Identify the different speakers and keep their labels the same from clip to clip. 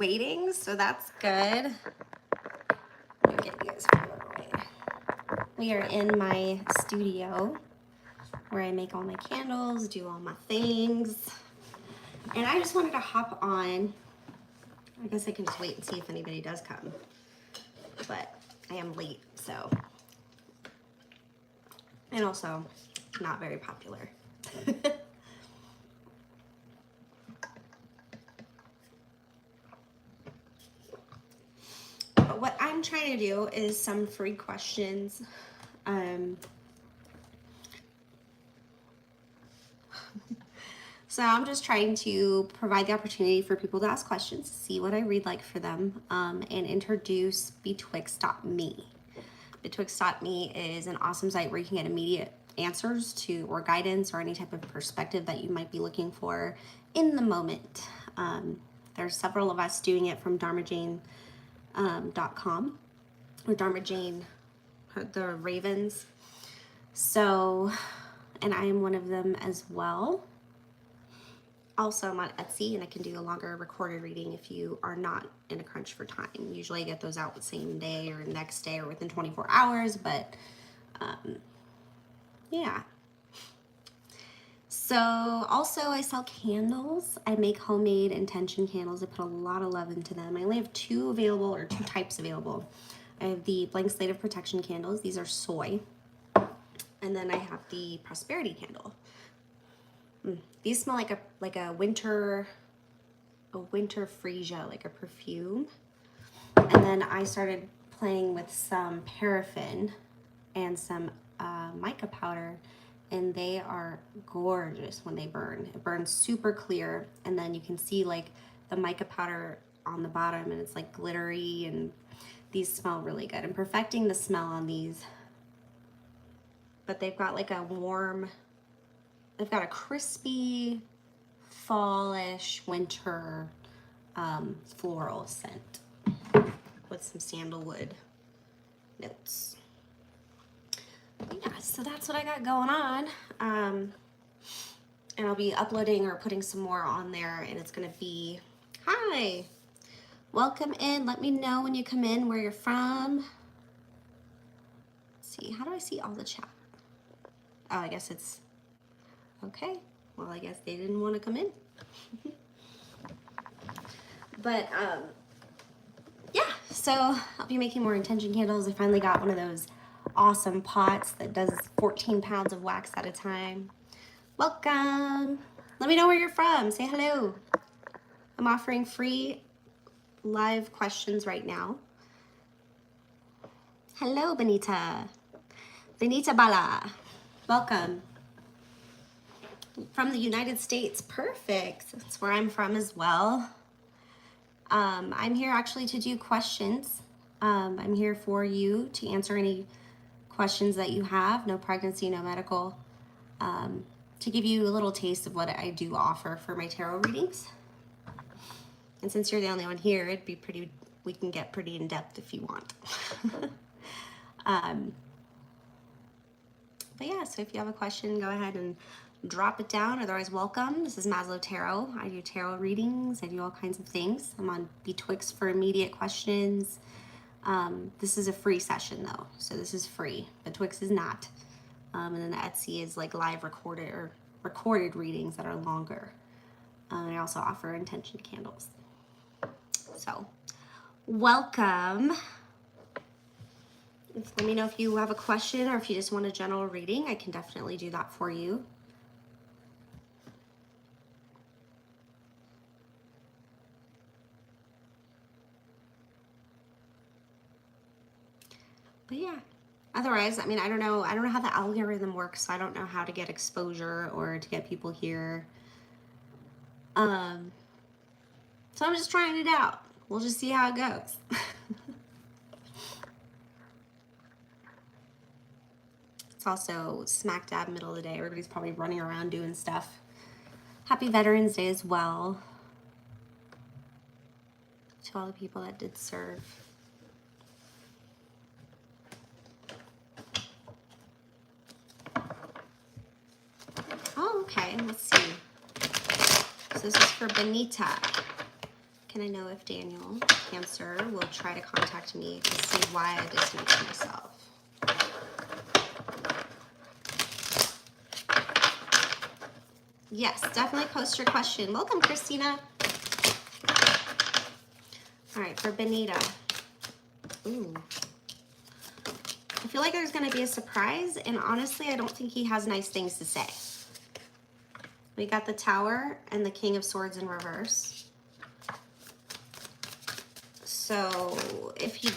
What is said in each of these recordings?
Speaker 1: waiting, so that's good. Let me get you guys further away. We are in my studio where I make all my candles, do all my things. And I just wanted to hop on. I guess I can just wait and see if anybody does come. But I am late, so. And also not very popular. But what I'm trying to do is some free questions. So I'm just trying to provide the opportunity for people to ask questions, see what I read like for them, and introduce Betwixt.me. Betwixt.me is an awesome site where you can get immediate answers to or guidance or any type of perspective that you might be looking for in the moment. There's several of us doing it from dharmajane.com or Dharma Jane, the Ravens. So, and I am one of them as well. Also, I'm on Etsy and I can do a longer recorded reading if you are not in a crunch for time. Usually I get those out the same day or next day or within 24 hours, but yeah. So also I sell candles. I make homemade intention candles. I put a lot of love into them. I only have two available, or two types available. I have the blank slate of protection candles. These are soy. And then I have the prosperity candle. These smell like a winter freesia, like a perfume. And then I started playing with some paraffin and some mica powder, and they are gorgeous when they burn. It burns super clear, and then you can see like the mica powder on the bottom, and it's like glittery, and these smell really good. I'm perfecting the smell on these, but they've got like a warm, they've got a crispy, fallish, winter floral scent with some sandalwood notes. Yeah, so that's what I got going on. And I'll be uploading or putting some more on there, and it's gonna be, hi, welcome in. Let me know when you come in where you're from. Let's see, how do I see all the chat? Oh, I guess it's, okay. Well, I guess they didn't want to come in. But, yeah, so I'll be making more intention candles. I finally got one of those awesome pots that does 14 pounds of wax at a time. Welcome. Let me know where you're from. Say hello. I'm offering free live questions right now. Hello, Benita. Benita Bala. Welcome. From the United States. Perfect. That's where I'm from as well. I'm here actually to do questions. I'm here for you to answer any questions that you have. No pregnancy, no medical. To give you a little taste of what I do offer for my tarot readings. And since you're the only one here, it'd be pretty, we can get pretty in depth if you want. But yeah, so if you have a question, go ahead and drop it down. Otherwise, welcome. This is Maslow Tarot. I do tarot readings. I do all kinds of things. I'm on Betwixt for immediate questions. This is a free session though, so this is free. Betwixt is not. And then the Etsy is like live recorded readings that are longer. I also offer intention candles. So, welcome. Let me know if you have a question or if you just want a general reading. I can definitely do that for you. But yeah, otherwise, I mean, I don't know how the algorithm works, so I don't know how to get exposure or to get people here. So I'm just trying it out. We'll just see how it goes. It's also smack dab middle of the day. Everybody's probably running around doing stuff. Happy Veterans Day as well to all the people that did serve. Oh, okay, let's see. So this is for Benita. Can I know if Daniel, Cancer, will try to contact me to see why I distanced myself? Yes, definitely post your question. Welcome, Christina. All right, for Benita. Ooh. I feel like there's going to be a surprise, and honestly, I don't think he has nice things to say. We got the Tower and the King of Swords in reverse. So if he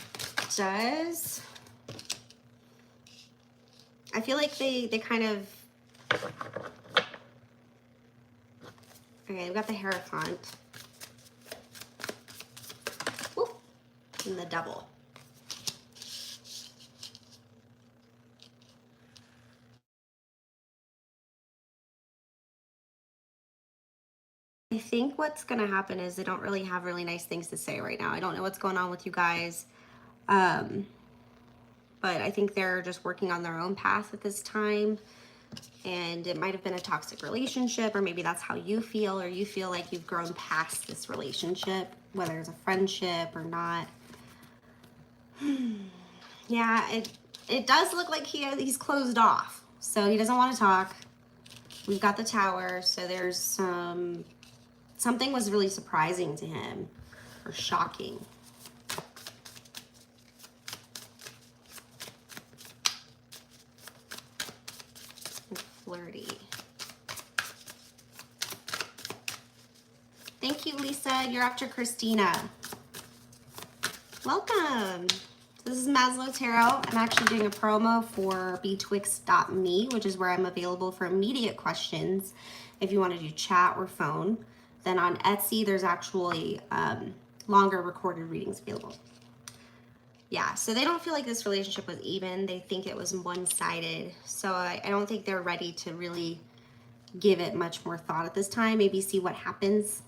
Speaker 1: does, I feel like they kind of, okay, we got the Hierophant. Whoop, and the Double. I think what's going to happen is they don't really have really nice things to say right now. I don't know what's going on with you guys. But I think they're just working on their own path at this time. And it might have been a toxic relationship, or maybe that's how you feel, or you feel like you've grown past this relationship, whether it's a friendship or not. Yeah, it does look like he's closed off. So he doesn't want to talk. We've got the Tower, so there's something was really surprising to him, or shocking. And flirty. Thank you, Lisa. You're after Christina. Welcome. This is Maslow Tarot. I'm actually doing a promo for betwixt.me, which is where I'm available for immediate questions if you want to do chat or phone. Then on Etsy, there's actually longer recorded readings available. Yeah, so they don't feel like this relationship was even. They think it was one-sided. So I don't think they're ready to really give it much more thought at this time. Maybe see what happens.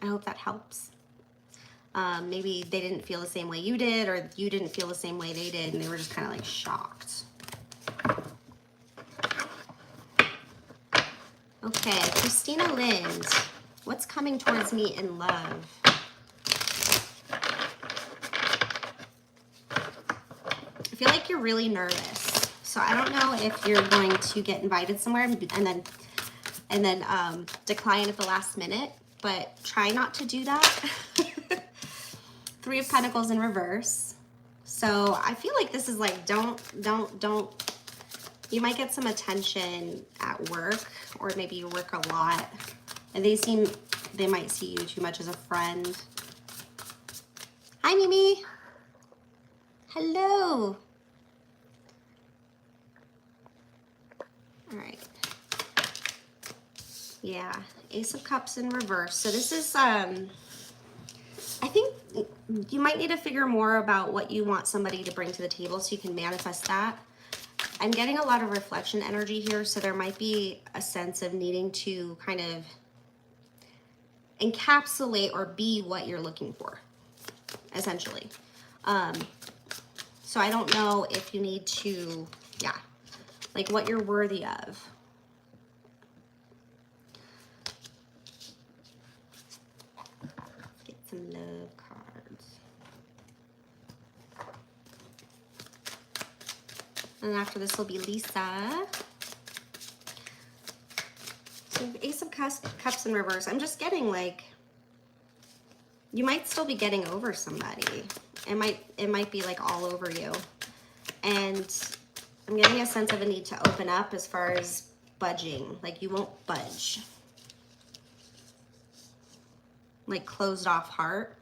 Speaker 1: I hope that helps. Maybe they didn't feel the same way you did, or you didn't feel the same way they did, and they were just kind of like shocked. Okay, Christina Lind, what's coming towards me in love? I feel like you're really nervous. So I don't know if you're going to get invited somewhere and then decline at the last minute, but try not to do that. Three of Pentacles in reverse. So I feel like this is like, don't. You might get some attention at work, or maybe you work a lot, and they might see you too much as a friend. Hi, Mimi. Hello. All right. Yeah, Ace of Cups in reverse. So this is, I think you might need to figure more about what you want somebody to bring to the table so you can manifest that. I'm getting a lot of reflection energy here, so there might be a sense of needing to kind of encapsulate or be what you're looking for, essentially. So I don't know if you need to, yeah, like what you're worthy of. Get some love cards. And after this will be Lisa. So Ace of Cups in reverse. I'm just getting like, you might still be getting over somebody. It might be like all over you. And I'm getting a sense of a need to open up as far as budging. Like you won't budge. Like closed off heart.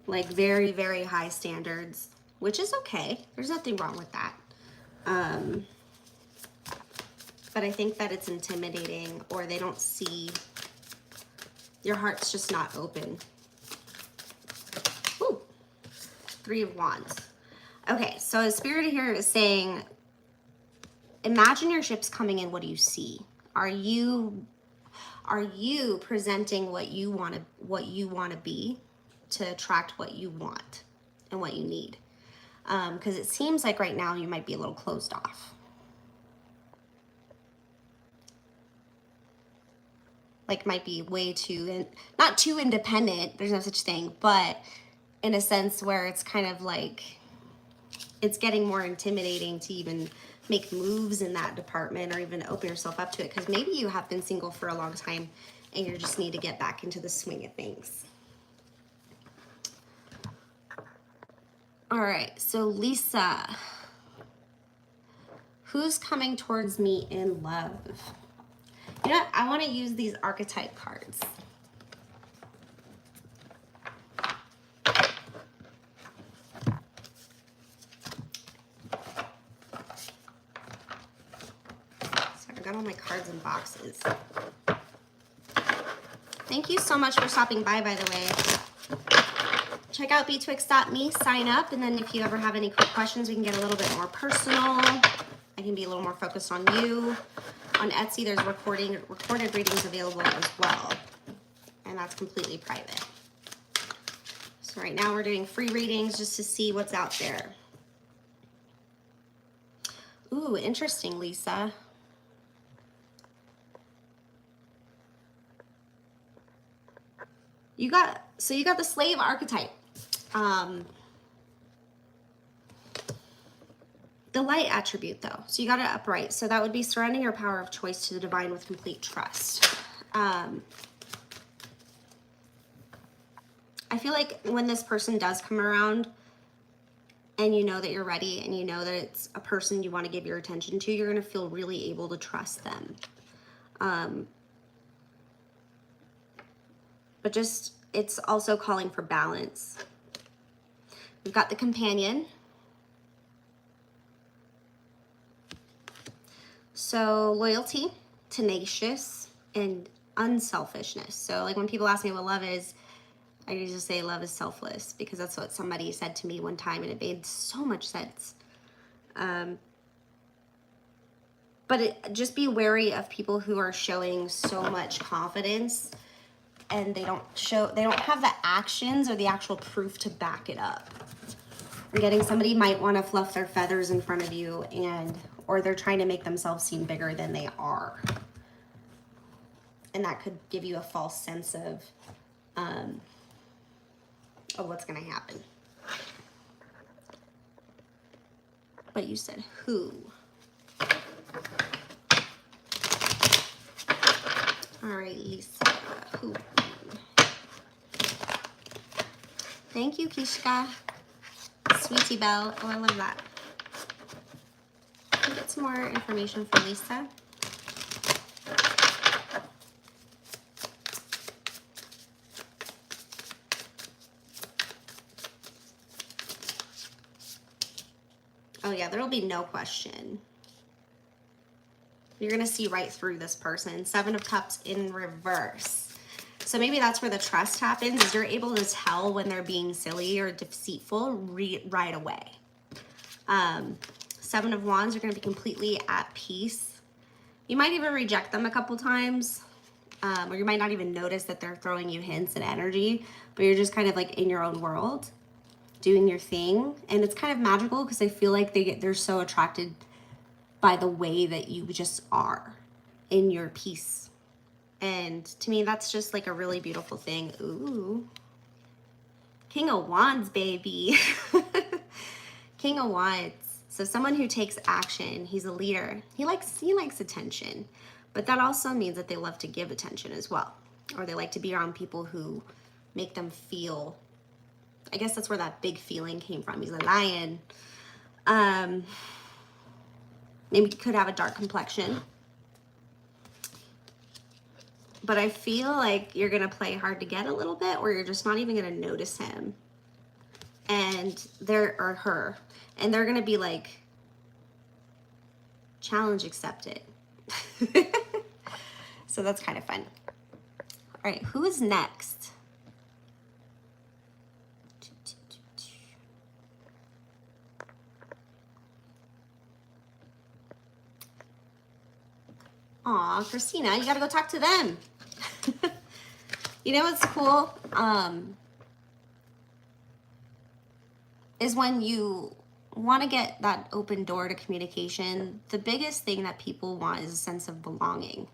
Speaker 1: Like very, very high standards, which is okay. There's nothing wrong with that. But I think that it's intimidating, or they don't see, your heart's just not open. Ooh, Three of Wands. Okay, so the Spirit here is saying, imagine your ships coming in. What do you see? Are you presenting what you want to be to attract what you want and what you need? Because it seems like right now you might be a little closed off. like might be way too, not too independent, there's no such thing, but in a sense where it's kind of like, it's getting more intimidating to even make moves in that department or even open yourself up to it, because maybe you have been single for a long time and you just need to get back into the swing of things. All right, so Lisa, who's coming towards me in love? You know what? I want to use these archetype cards. Sorry, I got all my cards in boxes. Thank you so much for stopping by the way. Check out betwixt.me, sign up, and then if you ever have any quick questions, we can get a little bit more personal. I can be a little more focused on you. On Etsy, there's recorded readings available as well, and that's completely private. So right now we're doing free readings just to see what's out there. Ooh, interesting, Lisa. You got the slave archetype. The light attribute though, so you got it upright. So that would be surrendering your power of choice to the divine with complete trust. I feel like when this person does come around and you know that you're ready and you know that it's a person you want to give your attention to, you're going to feel really able to trust them. But just, it's also calling for balance. We've got the companion. So loyalty, tenacious, and unselfishness. So like when people ask me what love is, I usually say love is selfless, because that's what somebody said to me one time and it made so much sense. But just be wary of people who are showing so much confidence and they don't have the actions or the actual proof to back it up. Forgetting somebody might want to fluff their feathers in front of you, or they're trying to make themselves seem bigger than they are. And that could give you a false sense of what's going to happen. But you said who? All right, Lisa, who? Thank you, Kishka. Sweetie Belle. Oh, I love that. Can we get some more information from Lisa? Oh yeah, there'll be no question. You're gonna see right through this person. 7 of Cups in reverse. So maybe that's where the trust happens, is you're able to tell when they're being silly or deceitful right away. 7 of Wands, you're gonna be completely at peace. You might even reject them a couple times, or you might not even notice that they're throwing you hints and energy, but you're just kind of like in your own world, doing your thing. And it's kind of magical because I feel like they're so attracted by the way that you just are in your peace. And to me, that's just like a really beautiful thing. Ooh. King of Wands, baby. King of Wands. So someone who takes action. He's a leader. He likes attention. But that also means that they love to give attention as well. Or they like to be around people who make them feel. I guess that's where that big feeling came from. He's a lion. Maybe he could have a dark complexion. But I feel like you're going to play hard to get a little bit, or you're just not even going to notice him. And or her. And they're going to be like, challenge accepted. So that's kind of fun. All right, who is next? Aw, Christina, you gotta go talk to them. You know what's cool? Is when you want to get that open door to communication, the biggest thing that people want is a sense of belonging.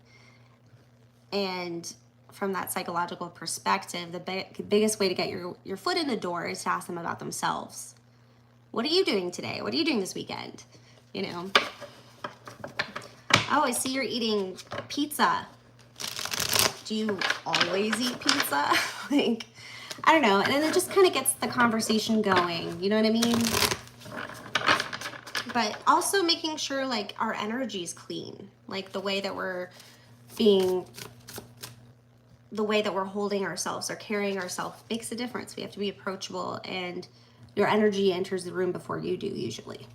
Speaker 1: And from that psychological perspective, the biggest way to get your foot in the door is to ask them about themselves. What are you doing today? What are you doing this weekend? You know? Oh, I see you're eating pizza. Do you always eat pizza? Like, I don't know. And then it just kind of gets the conversation going. You know what I mean? But also making sure like our energy is clean. Like the way that we're holding ourselves or carrying ourselves makes a difference. We have to be approachable, and your energy enters the room before you do usually.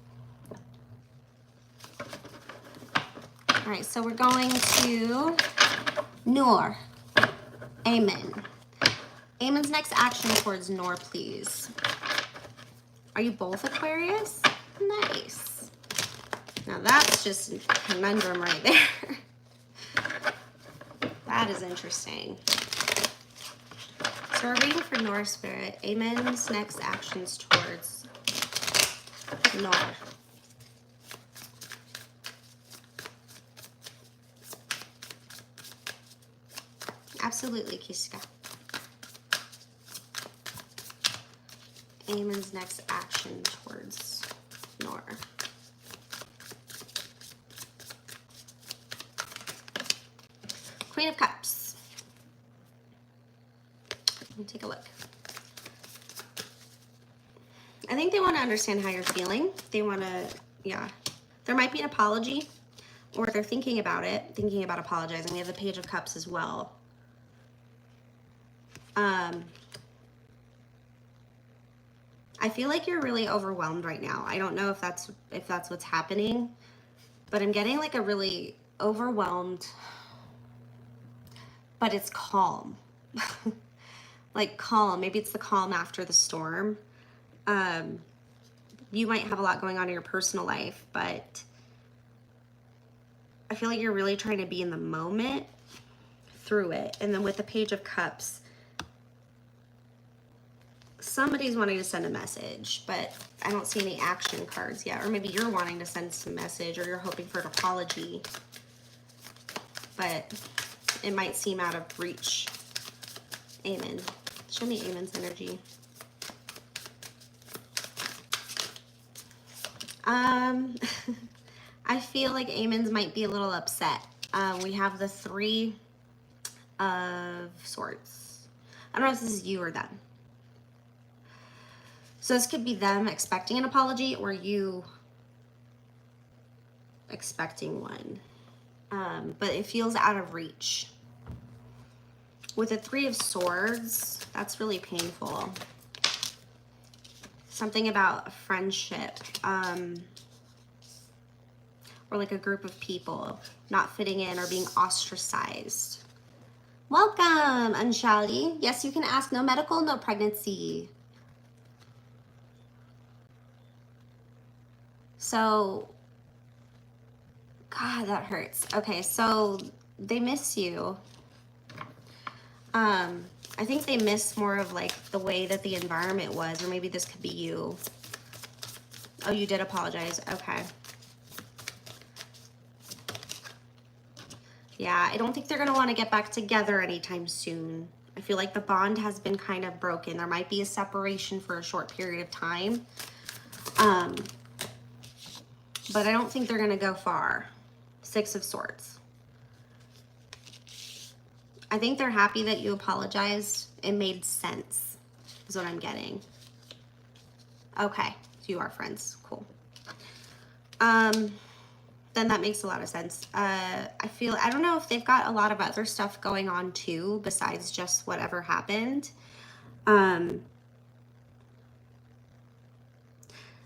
Speaker 1: All right, so we're going to Noor. Amen. Amen's next action towards Noor, please. Are you both Aquarius? Nice. Now that's just a conundrum right there. That is interesting. So we're reading for Noor Spirit. Amen's next actions towards Noor. Absolutely, Kiska. Amen's next action towards Noor. Queen of Cups. Let me take a look. I think they want to understand how you're feeling. They want to, yeah. There might be an apology, or they're thinking about it, thinking about apologizing. We have the Page of Cups as well. I feel like you're really overwhelmed right now. I don't know if that's what's happening, but I'm getting like a really overwhelmed, but it's calm. Like calm. Maybe it's the calm after the storm. You might have a lot going on in your personal life, but I feel like you're really trying to be in the moment through it. And then with the Page of Cups, somebody's wanting to send a message, but I don't see any action cards yet. Or maybe you're wanting to send some message, or you're hoping for an apology, but it might seem out of reach. Amen. Show me Amen's energy. I feel like Amen's might be a little upset. We have the Three of Swords. I don't know if this is you or them. So this could be them expecting an apology, or you expecting one. But it feels out of reach. With the Three of Swords, that's really painful. Something about a friendship, or like a group of people not fitting in or being ostracized. Welcome, Anshali. Yes, you can ask. No medical, no pregnancy. So, God, that hurts. Okay, so they miss you. I think they miss more of like the way that the environment was, or maybe this could be you. Oh, you did apologize. Okay. Yeah, I don't think they're going to want to get back together anytime soon. I feel like the bond has been kind of broken. There might be a separation for a short period of time. But I don't think they're going to go far. Six of Swords. I think they're happy that you apologized. It made sense, is what I'm getting. Okay, so you are friends. Cool. Then that makes a lot of sense. I don't know if they've got a lot of other stuff going on too, besides just whatever happened. But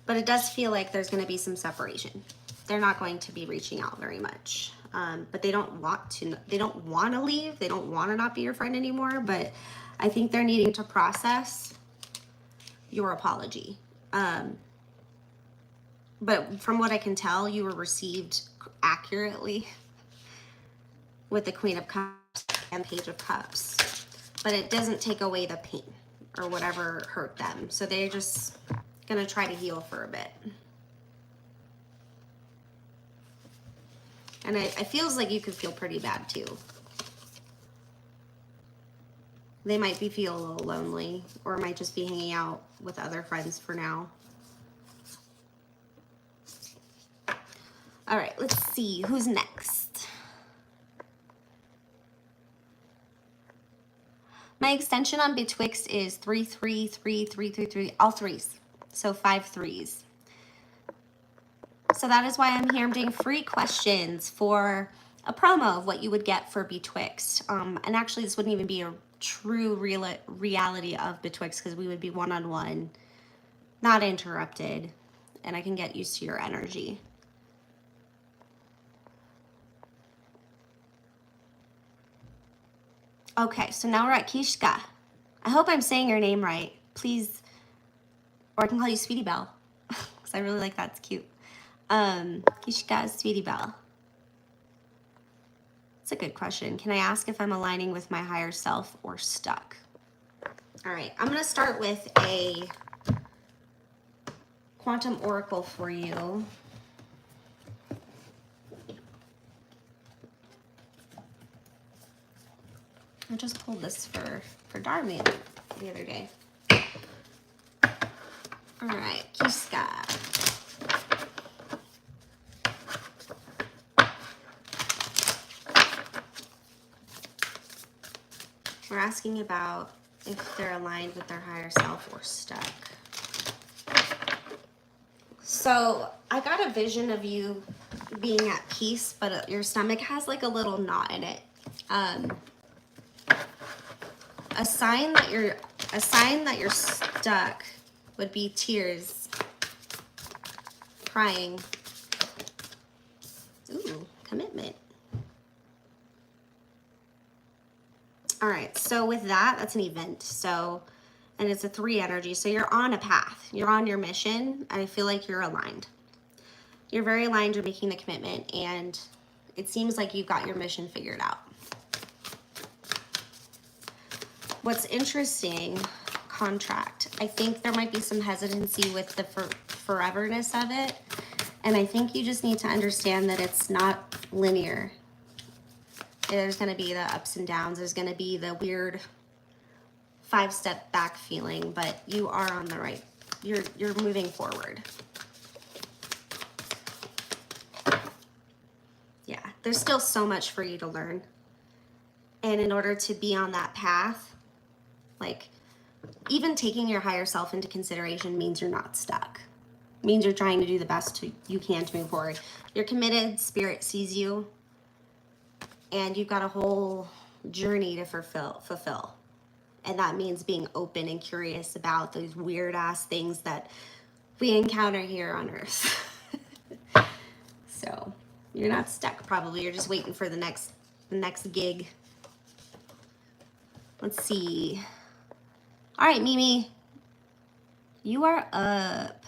Speaker 1: it does feel like there's going to be some separation. They're not going to be reaching out very much. But they don't want to leave. They don't want to not be your friend anymore. But I think they're needing to process your apology. But from what I can tell, you were received accurately with the Queen of Cups and Page of Cups. But it doesn't take away the pain or whatever hurt them. So they're just going to try to heal for a bit. And it feels like you could feel pretty bad too. They might be feel a little lonely, or might just be hanging out with other friends for now. All right, let's see who's next. My extension on Betwixt is 3333333, all threes. So 5 threes. So that is why I'm here. I'm doing free questions for a promo of what you would get for Betwixt. And actually, this wouldn't even be a true reality of Betwixt, because we would be one-on-one, not interrupted, and I can get used to your energy. Okay, so now we're at Kishka. I hope I'm saying your name right. Please, or I can call you Sweetie Belle, because I really like that. It's cute. Kishka, Sweetie Belle. It's a good question. Can I ask if I'm aligning with my higher self or stuck? All right, I'm gonna start with a quantum oracle for you. I just pulled this for Darmy the other day. All right, Kishka. We're asking about if they're aligned with their higher self or stuck. So I got a vision of you being at peace, but your stomach has like a little knot in it. A sign that you're stuck would be tears, crying. Ooh, commitment. All right, so with that, that's an event. So, and it's a 3 energy. So you're on a path. You're on your mission. I feel like you're aligned. You're very aligned. You're making the commitment, and it seems like you've got your mission figured out. What's interesting, contract. I think there might be some hesitancy with the foreverness of it. And I think you just need to understand that it's not linear. There's going to be the ups and downs. There's going to be the weird 5-step back feeling, but you are on the right. You're moving forward. Yeah, there's still so much for you to learn. And in order to be on that path, like even taking your higher self into consideration means you're not stuck. It means you're trying to do the best you can to move forward. You're committed, spirit sees you, and you've got a whole journey to fulfill. And that means being open and curious about those weird ass things that we encounter here on Earth. So you're not stuck probably. You're just waiting for the next gig. Let's see. All right, Mimi. You are up.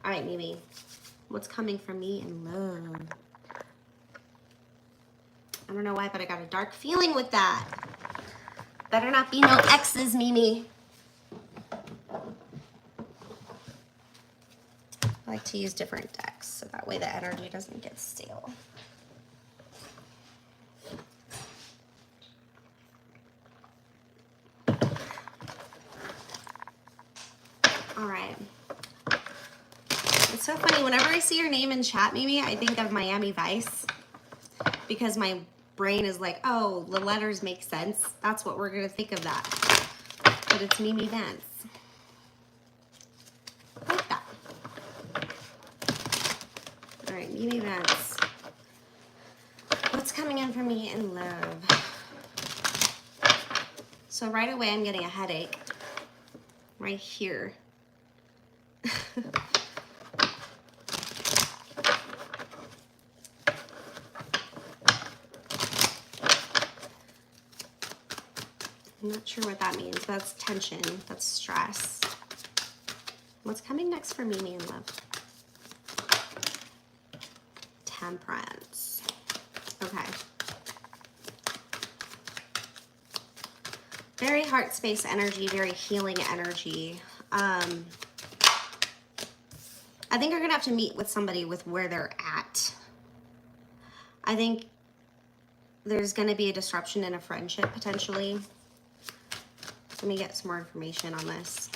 Speaker 1: All right, Mimi. What's coming from me in love? I don't know why, but I got a dark feeling with that. Better not be no exes, Mimi. I like to use different decks so that way the energy doesn't get stale. All right. It's so funny. Whenever I see your name in chat, Mimi, I think of Miami Vice because my brain is like, oh, the letters make sense. That's what we're going to think of that. But it's Mimi Vance. Like that. All right, Mimi Vance. What's coming in for me in love? So right away, I'm getting a headache. Right here. I'm not sure what that means. That's tension. That's stress. What's coming next for Mimi in love? Temperance. Okay. Very heart space energy, very healing energy. I think you're going to have to meet with somebody with where they're at. I think there's going to be a disruption in a friendship potentially. Let me get some more information on this.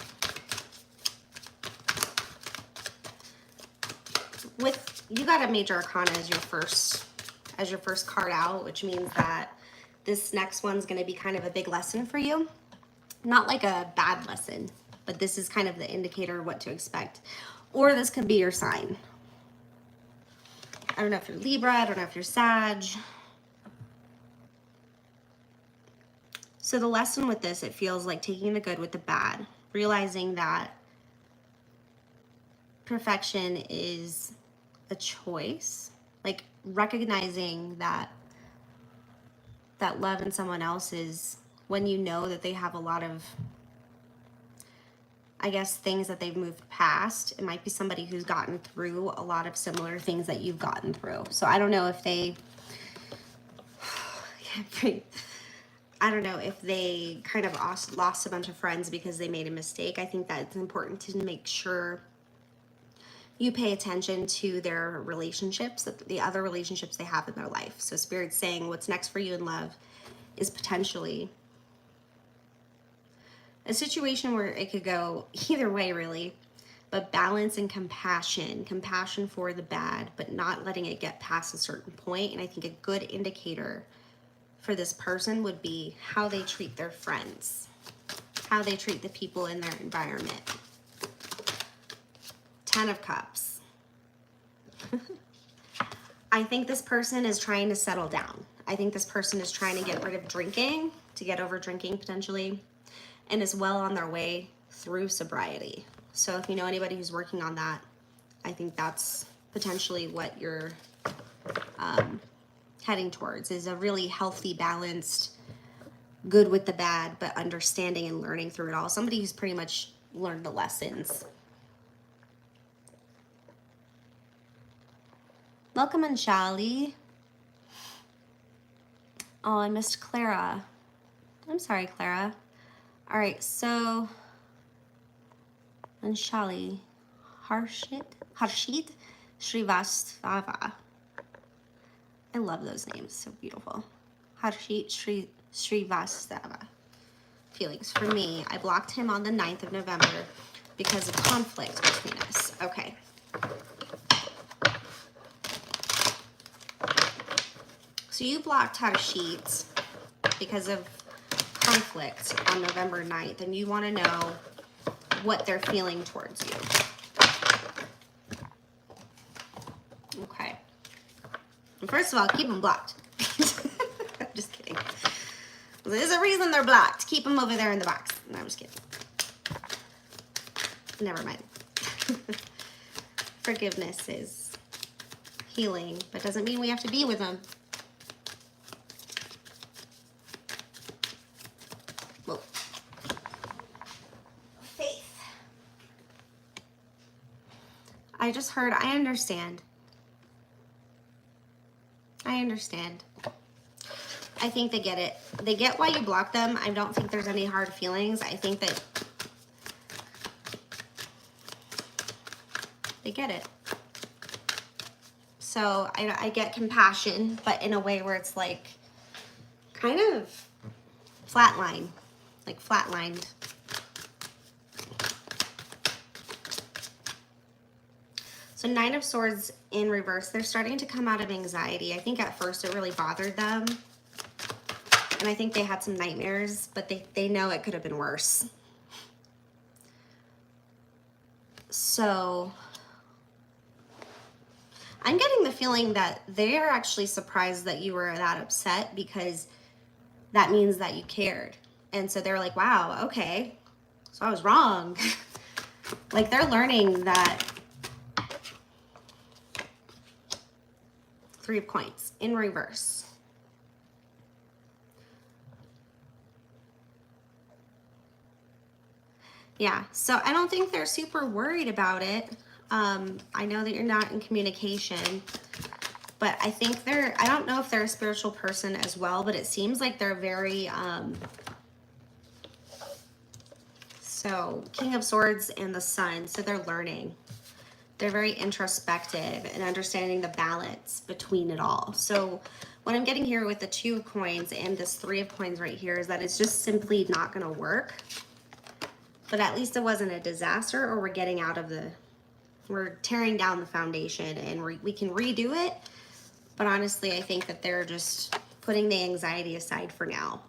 Speaker 1: With, you got a Major Arcana as your first card out, which means that this next one's going to be kind of a big lesson for you. Not like a bad lesson, but this is kind of the indicator of what to expect. Or this could be your sign. I don't know if you're Libra, I don't know if you're Sag. So the lesson with this, it feels like taking the good with the bad, realizing that perfection is a choice, like recognizing that love in someone else is when you know that they have a lot of, I guess, things that they've moved past. It might be somebody who's gotten through a lot of similar things that you've gotten through. So I don't know if they, I don't know if they kind of lost a bunch of friends because they made a mistake. I think that it's important to make sure you pay attention to their relationships, the other relationships they have in their life. So Spirit's saying what's next for you in love is potentially a situation where it could go either way, really, but balance and compassion for the bad, but not letting it get past a certain point. And I think a good indicator for this person would be how they treat their friends, how they treat the people in their environment. 10 of Cups. I think this person is trying to settle down. I think this person is trying to get rid of drinking, to get over drinking potentially, and is well on their way through sobriety. So if you know anybody who's working on that, I think that's potentially what you're heading towards, is a really healthy, balanced, good with the bad, but understanding and learning through it all. Somebody who's pretty much learned the lessons. Welcome, Anshali. Oh, I missed Clara. I'm sorry, Clara. All right, so Anshali, Harshit Srivastava. I love those names, so beautiful. Harshit Srivastava. Feelings for me. I blocked him on the 9th of November because of conflict between us. Okay. So you blocked Harshit because of conflict on November 9th, and you want to know what they're feeling towards you. Okay. And first of all, keep them blocked. I'm just kidding. There's a reason they're blocked. Keep them over there in the box. No, I'm just kidding. Never mind. Forgiveness is healing, but doesn't mean we have to be with them. Whoa. Faith. I just heard, I understand. I understand. I think they get it. They get why you block them. I don't think there's any hard feelings. I think that they get it. So I get compassion, but in a way where it's like kind of flatline, like flatlined. So 9 of Swords in reverse, they're starting to come out of anxiety. I think at first it really bothered them. And I think they had some nightmares, but they know it could have been worse. So I'm getting the feeling that they're actually surprised that you were that upset, because that means that you cared. And so they're like, wow, okay, so I was wrong. Like they're learning that. 3 of Coins in reverse. Yeah, so I don't think they're super worried about it. I know that you're not in communication, but I think I don't know if they're a spiritual person as well, but it seems like they're very, so King of Swords and the Sun, so they're learning. They're very introspective and understanding the balance between it all. So what I'm getting here with the 2 of coins and this 3 of coins right here is that it's just simply not going to work. But at least it wasn't a disaster, or we're getting out of the, we're tearing down the foundation, and we can redo it. But honestly, I think that they're just putting the anxiety aside for now.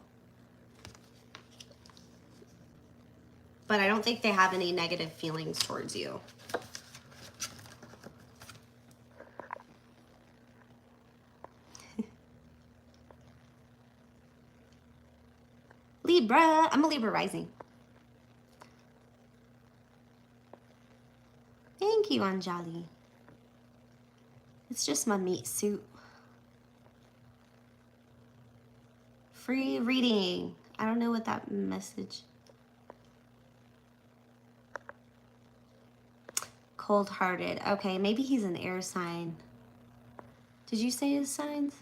Speaker 1: But I don't think they have any negative feelings towards you. Libra. I'm a Libra rising. Thank you, Anjali. It's just my meat suit. Free reading. I don't know what that message. Cold-hearted. Okay, maybe he's an air sign. Did you say his signs?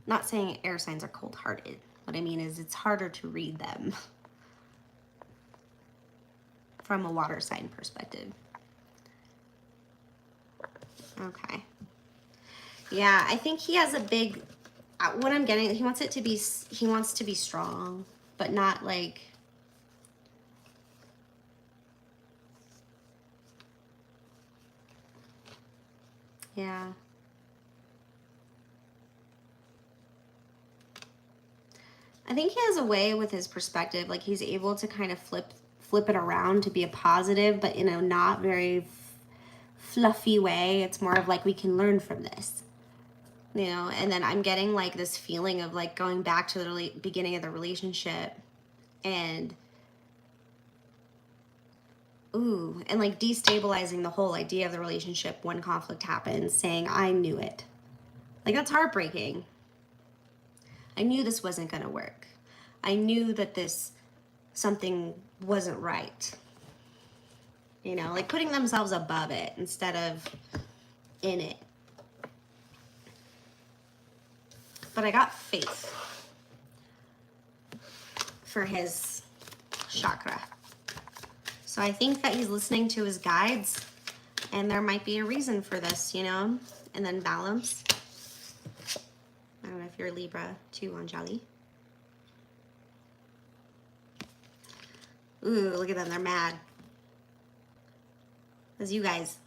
Speaker 1: Not saying air signs are cold-hearted. What I mean is it's harder to read them from a water sign perspective. Okay. Yeah, I think he has a big, what I'm getting, he wants to be strong, but not like, yeah. I think he has a way with his perspective, like he's able to kind of flip it around to be a positive, but in a not very fluffy way. It's more of like, we can learn from this, you know. And then I'm getting like this feeling of like going back to the beginning of the relationship, and and like destabilizing the whole idea of the relationship when conflict happens, saying, I knew it. Like, that's heartbreaking. I knew this wasn't going to work. I knew that something wasn't right. You know, like putting themselves above it instead of in it. But I got faith for his chakra. So I think that he's listening to his guides, and there might be a reason for this, you know. And then balance. I don't know if you're Libra too, Anjali. Ooh, look at them. They're mad. As you guys.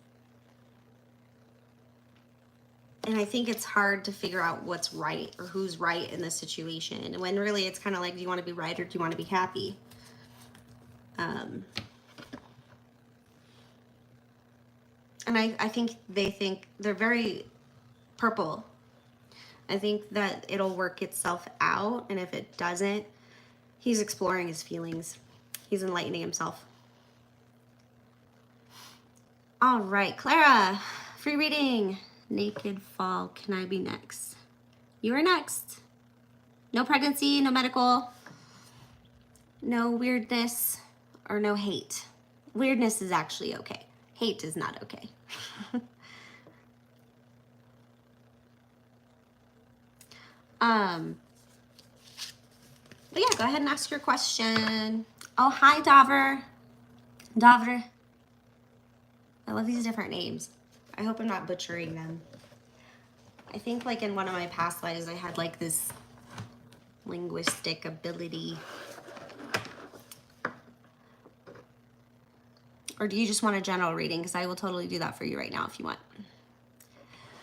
Speaker 1: And I think it's hard to figure out what's right or who's right in this situation. When really it's kind of like, do you want to be right or do you want to be happy? And I think they think they're very purple. I think that it'll work itself out. And if it doesn't, he's exploring his feelings. He's enlightening himself. All right, Clara, free reading. Naked fall. Can I be next? You are next. No pregnancy, no medical, no weirdness, or no hate. Weirdness is actually okay. Hate is not okay. But yeah, go ahead and ask your question. Oh, hi, Dover. Dover. I love these different names. I hope I'm not butchering them. I think like in one of my past lives, I had like this linguistic ability. Or do you just want a general reading? Because I will totally do that for you right now if you want.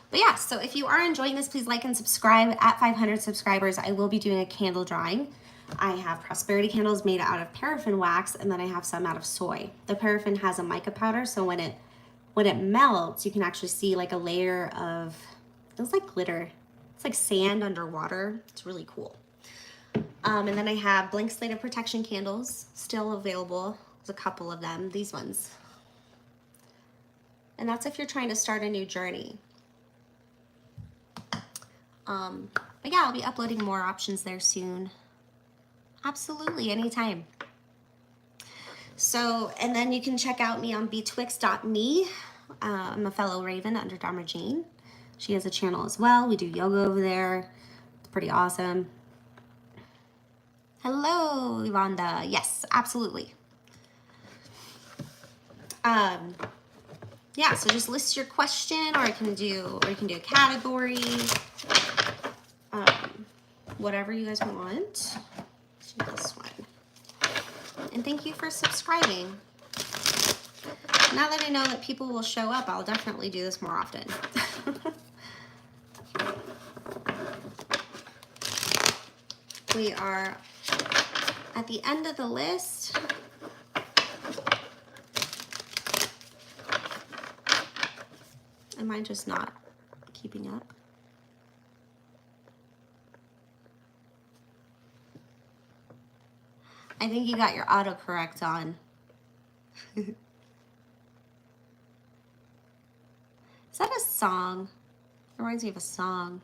Speaker 1: But yeah, so if you are enjoying this, please like and subscribe. At 500 subscribers, I will be doing a candle drawing. I have prosperity candles made out of paraffin wax, and then I have some out of soy. The paraffin has a mica powder, so when it melts, you can actually see like a layer of, it looks like glitter. It's like sand underwater. It's really cool. And then I have blank slate of protection candles still available. There's a couple of them, these ones. And that's if you're trying to start a new journey. But yeah, I'll be uploading more options there soon. Absolutely, anytime. So, and then you can check out me on betwixt.me. I'm a fellow Raven under Dharma Jane. She has a channel as well. We do yoga over there. It's pretty awesome. Hello, Yvonda. Yes, absolutely. yeah, so just list your question, or you can do a category, whatever you guys want. Let's do this one. And thank you for subscribing. Now that I know that people will show up, I'll definitely do this more often. We are at the end of the list. Am I just not keeping up? I think you got your autocorrect on. Is that a song? It reminds me of a song.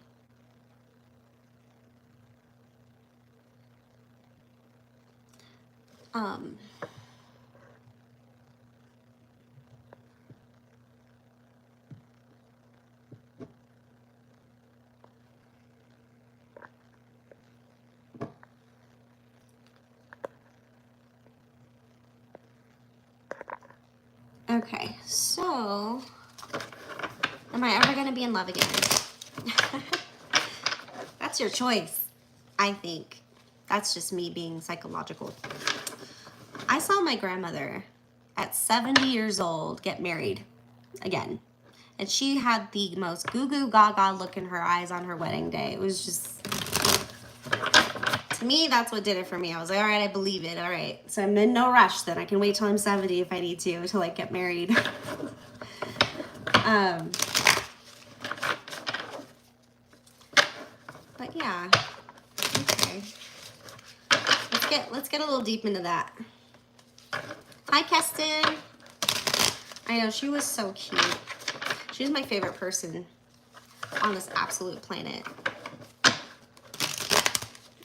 Speaker 1: Okay, so am I ever gonna be in love again? That's your choice, I think. That's just me being psychological. I saw my grandmother at 70 years old get married again. And she had the most goo-goo gaga look in her eyes on her wedding day. It was just, to me, that's what did it for me. I was like, all right, I believe it. All right. So I'm in no rush then. I can wait till I'm 70 if I need to like get married. But yeah. Okay. Let's get a little deep into that. Hi, Keston. I know, she was so cute. She was my favorite person on this absolute planet.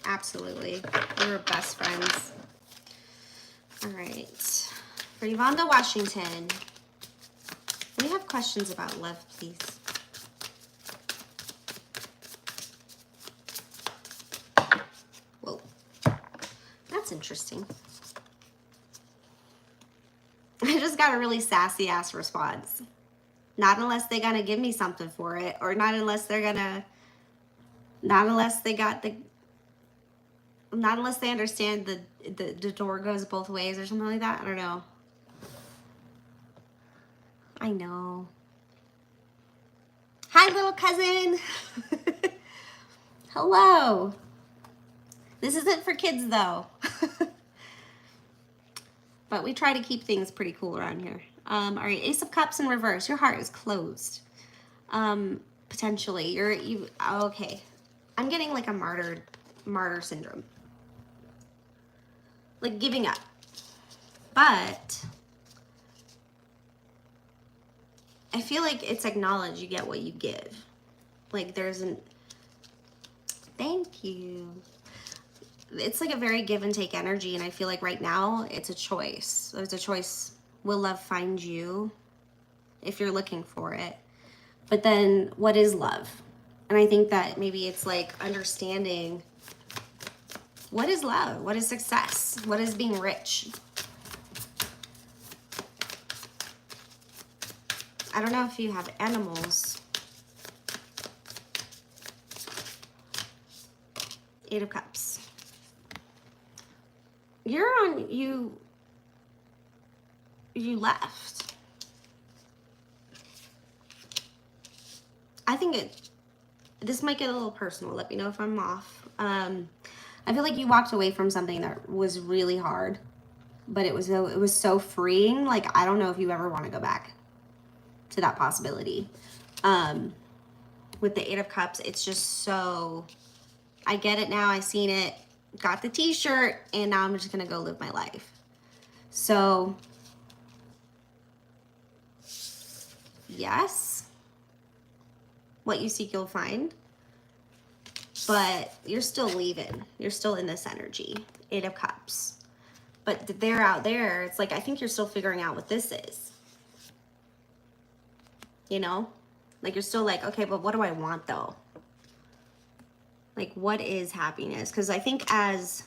Speaker 1: Absolutely. We were best friends. All right. For Yvonne Washington, we have questions about love, please. Whoa. That's interesting. I just got a really sassy ass response. Not unless they're gonna give me something for it, or not unless they understand the door goes both ways or something like that. I don't know. I know. Hi, little cousin. Hello. This isn't for kids though. But we try to keep things pretty cool around here. All right, Ace of Cups in reverse. Your heart is closed. Potentially, okay. I'm getting like a martyr syndrome, like giving up. But I feel like it's acknowledged. You get what you give. Like thank you. It's like a very give and take energy, and I feel like right now it's a choice. There's a choice. Will love find you if you're looking for it? But then what is love? And I think that maybe it's like understanding what is love? What is success? What is being rich? I don't know if you have animals. 8 of Cups. You left. I think this might get a little personal. Let me know if I'm off. I feel like you walked away from something that was really hard, but it was so freeing. Like, I don't know if you ever want to go back to that possibility. With the 8 of Cups, it's just so, I get it now. I seen it, got the t-shirt, and now I'm just gonna go live my life. So yes, what you seek you'll find, but you're still leaving. You're still in this energy. 8 of Cups. But they're out there. It's like, I think you're still figuring out what this is. You know? Like, you're still like, okay, but what do I want though? Like, what is happiness? Because I think as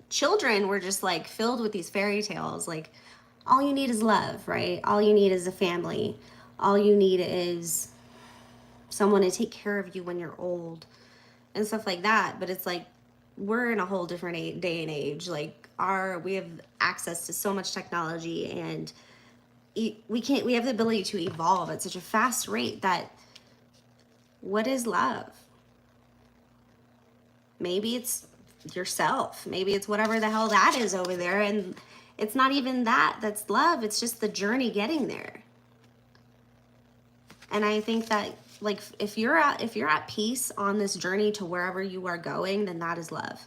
Speaker 1: children, we're just like filled with these fairy tales. Like, all you need is love, right? All you need is a family. All you need is someone to take care of you when you're old and stuff like that. But it's like, we're in a whole different day and age. Like, we have access to so much technology, and we have the ability to evolve at such a fast rate that, what is love? Maybe it's yourself. Maybe it's whatever the hell that is over there. And it's not even that's love. It's just the journey getting there. And I think that, like, if you're at peace on this journey to wherever you are going, then that is love.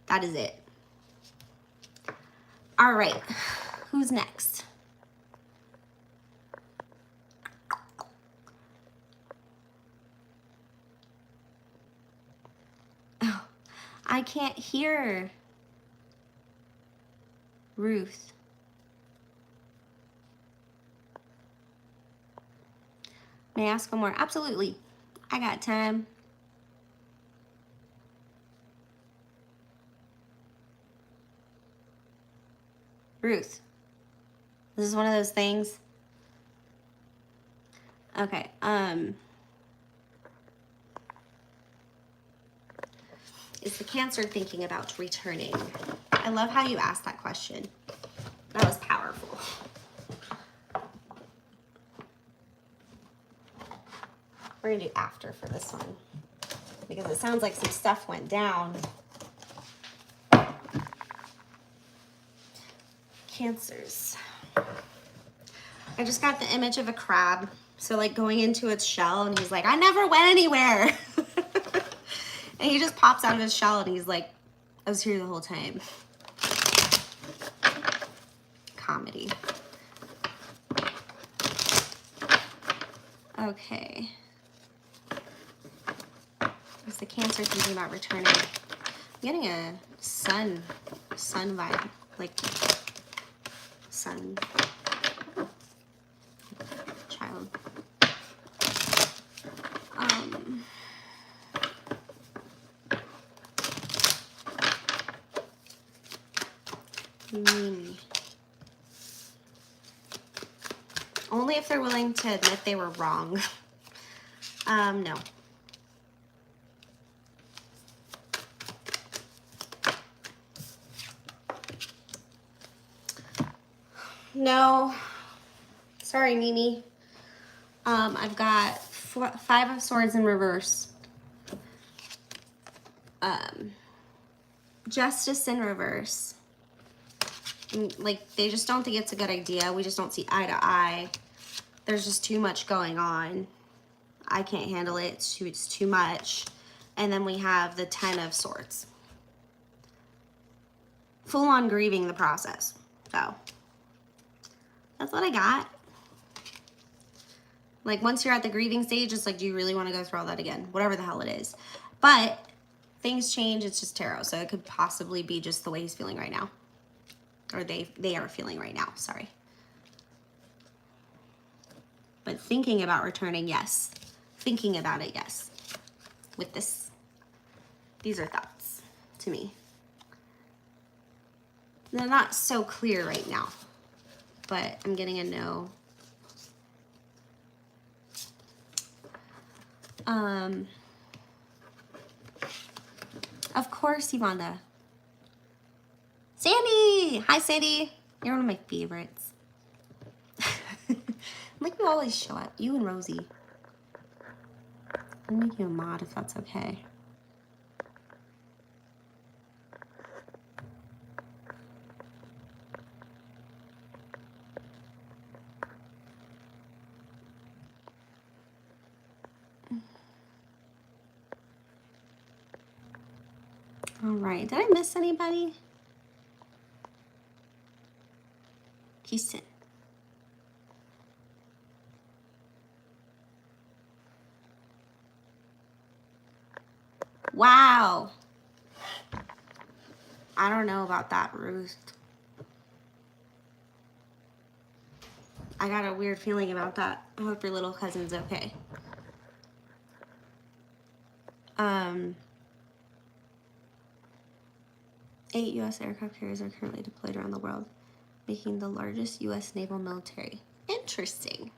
Speaker 1: That is it. All right. Who's next? Oh, I can't hear. Ruth. May I ask one more? Absolutely. I got time. Ruth. This is one of those things. Okay. Is the Cancer thinking about returning? I love how you asked that question. That was powerful. We're gonna do after for this one, because it sounds like some stuff went down. Cancers. I just got the image of a crab. So, like, going into its shell, and he's like, I never went anywhere. And he just pops out of his shell, and he's like, I was here the whole time. Comedy. Okay. Is the Cancer thinking about returning? I'm getting a sun vibe, like sun child. Only if they're willing to admit they were wrong. No. No. Sorry, Mimi. I've got 5 of Swords in reverse. Justice in reverse. Like, they just don't think it's a good idea. We just don't see eye to eye. There's just too much going on. I can't handle it. It's too much. And then we have the 10 of Swords. Full on grieving the process. So that's what I got. Like, once you're at the grieving stage, it's like, do you really want to go through all that again? Whatever the hell it is. But things change. It's just tarot. So it could possibly be just the way he's feeling right now. Or they are feeling right now. Sorry. But thinking about returning, yes. Thinking about it, yes. With this. These are thoughts to me. They're not so clear right now. But I'm getting a no. Of course, Yvonne. Sandy! Hi, Sandy. You're one of my favorites. Like, you always show up. You and Rosie. I'll make you a mod if that's okay. All right. Did I miss anybody? Houston. Wow. I don't know about that, Ruth. I got a weird feeling about that. I hope your little cousin's okay. 8 U.S. aircraft carriers are currently deployed around the world. Making the largest U.S. naval military. Interesting.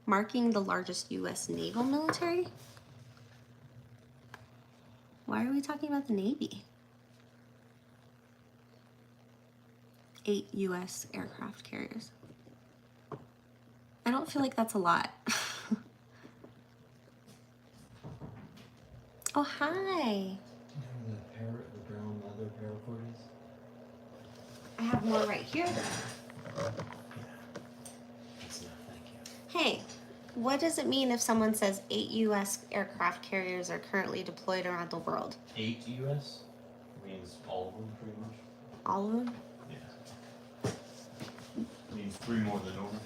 Speaker 1: Marking the largest U.S. naval military? Why are we talking about the Navy? 8 U.S. aircraft carriers. I don't feel like that's a lot. Oh, hi.
Speaker 2: You know the brown leather paracord is?
Speaker 1: I have more right here.
Speaker 2: Yeah. That's enough, thank you.
Speaker 1: Hey, what does it mean if someone says 8 U.S. aircraft carriers are currently deployed around the world?
Speaker 2: 8 US means all of them, pretty much.
Speaker 1: All of them?
Speaker 2: Yeah. Means 3 more than normal.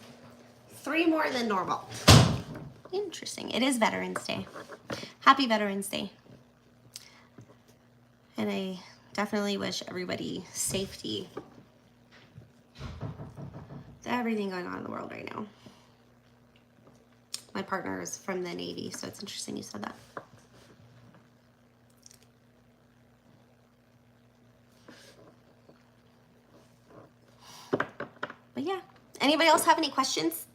Speaker 1: 3 more than normal. Interesting. It is Veterans Day. Happy Veterans Day. And I definitely wish everybody safety to everything going on in the world right now. My partner is from the Navy, so it's interesting you said that. But yeah, anybody else have any questions?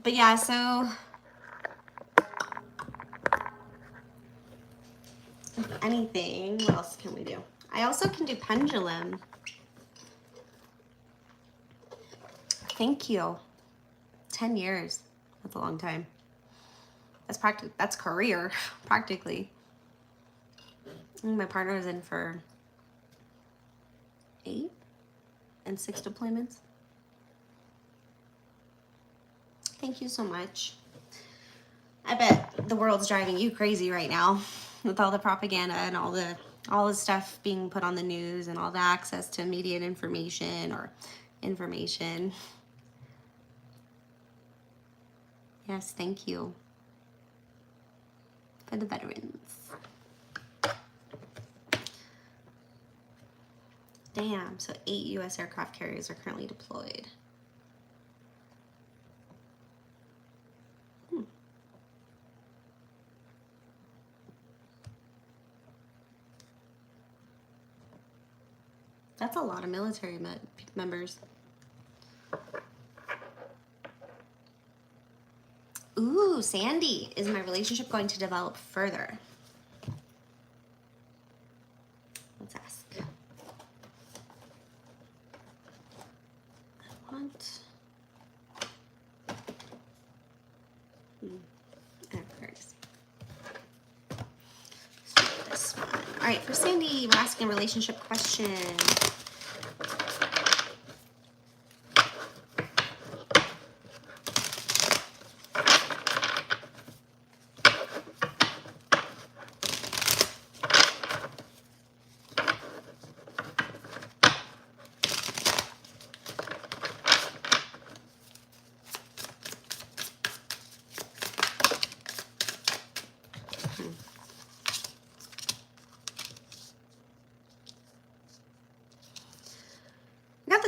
Speaker 1: But yeah, so if anything, what else can we do? I also can do pendulum. Thank you. 10 years. That's a long time. That's career, practically. My partner is in for 8 and 6 deployments. Thank you so much. I bet the world's driving you crazy right now with all the propaganda and all the stuff being put on the news and all the access to immediate information or information. Yes, thank you for the veterans. Damn, so 8 U.S. aircraft carriers are currently deployed. That's a lot of military members. Ooh, Sandy, is my relationship going to develop further? Let's ask. I want... There it is. This one. All right, for Sandy, we're asking a relationship question.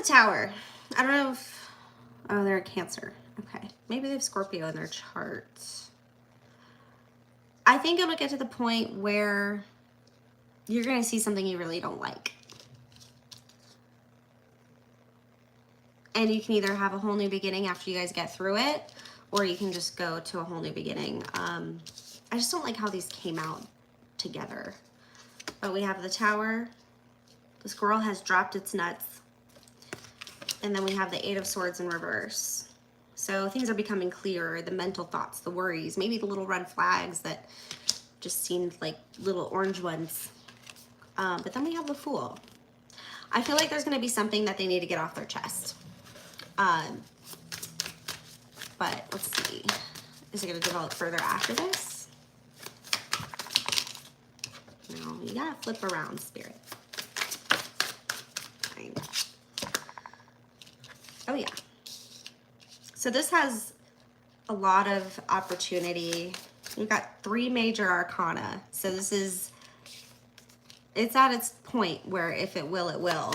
Speaker 1: Tower. I don't know if... Oh, they're a Cancer. Okay. Maybe they have Scorpio in their charts. I think it'll get to the point where you're going to see something you really don't like. And you can either have a whole new beginning after you guys get through it, or you can just go to a whole new beginning. I just don't like how these came out together. But we have the Tower. The squirrel has dropped its nuts. And then we have the 8 of Swords in reverse. So things are becoming clearer, the mental thoughts, the worries, maybe the little red flags that just seemed like little orange ones. But then we have the Fool. I feel like there's gonna be something that they need to get off their chest. But let's see. Is it gonna develop further after this? No, you gotta flip around, Spirit. Fine. Oh yeah. So this has a lot of opportunity. We've got 3 major arcana. So this is, it's at its point where if it will, it will.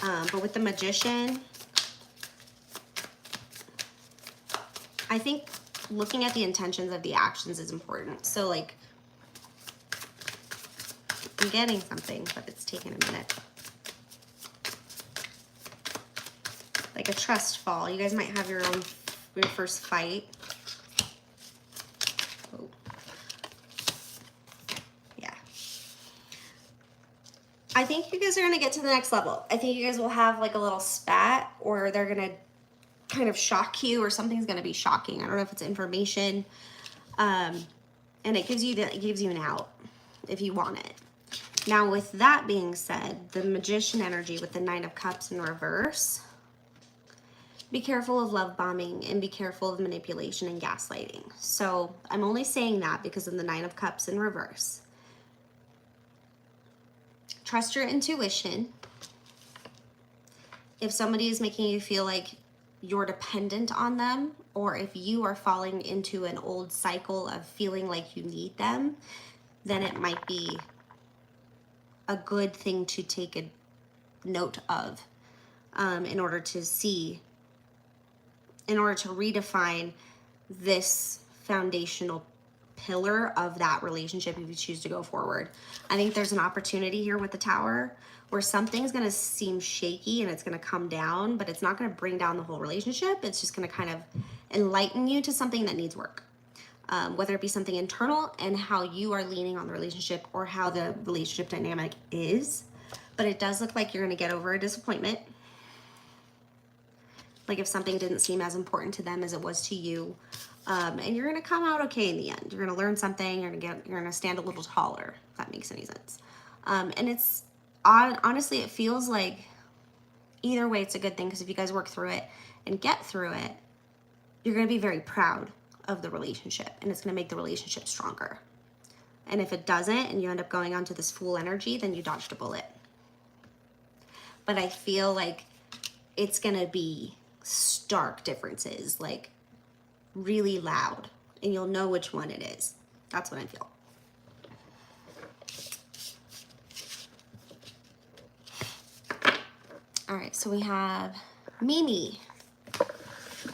Speaker 1: But with the Magician, I think looking at the intentions of the actions is important. So like, I'm getting something, but it's taking a minute. like a trust fall. You guys might have your first fight. Oh. Yeah. I think you guys are going to get to the next level. I think you guys will have like a little spat, or they're going to kind of shock you, or something's going to be shocking. I don't know if it's information. And it gives you an out if you want it. Now, with that being said, the Magician energy with the Nine of Cups in reverse, be careful of love bombing and be careful of manipulation and gaslighting. So I'm only saying that because of the Nine of Cups in reverse. Trust your intuition. If somebody is making you feel like you're dependent on them, or if you are falling into an old cycle of feeling like you need them, then it might be a good thing to take a note of, in order to redefine this foundational pillar of that relationship if you choose to go forward. I think there's an opportunity here with the Tower where something's going to seem shaky and it's going to come down, but it's not going to bring down the whole relationship. It's just going to kind of enlighten you to something that needs work. Whether it be something internal and how you are leaning on the relationship, or how the relationship dynamic is. But it does look like you're going to get over a disappointment. Like if something didn't seem as important to them as it was to you. And you're going to come out okay in the end. You're going to learn something. You're going to stand a little taller, if that makes any sense. And it's honestly, it feels like either way it's a good thing, because if you guys work through it and get through it, you're going to be very proud of the relationship, and it's going to make the relationship stronger. And if it doesn't, and you end up going onto this Fool energy, then you dodged a bullet. But I feel like it's going to be stark differences, like really loud, and you'll know which one it is. That's what I feel. All right, so we have Mimi.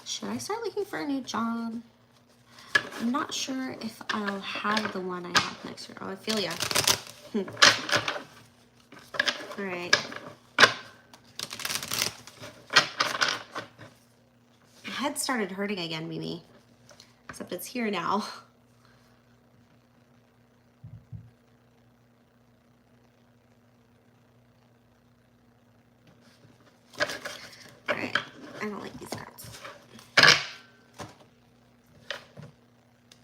Speaker 1: Should I start looking for a new job? I'm not sure if I'll have the one I have next year. Oh, I feel ya. All right. My head started hurting again, Mimi. Except it's here now. All right. I don't like these cards.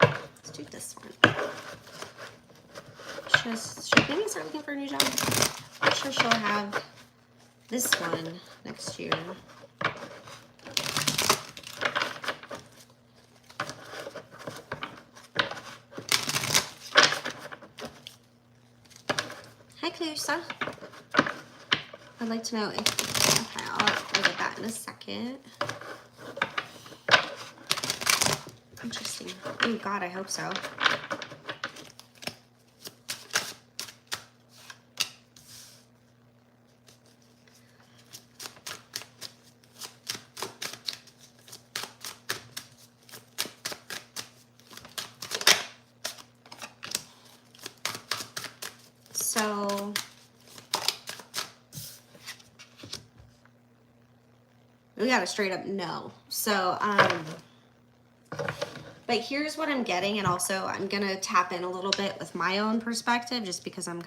Speaker 1: Let's do this one. Should Mimi start looking for a new job? I'm sure she'll have this one next year. Hi, Clarissa. I'd like to know if... Okay, I'll get that in a second. Interesting. Oh, God, I hope so. So we got a straight up no. So, but here's what I'm getting, and also I'm gonna tap in a little bit with my own perspective, just because I'm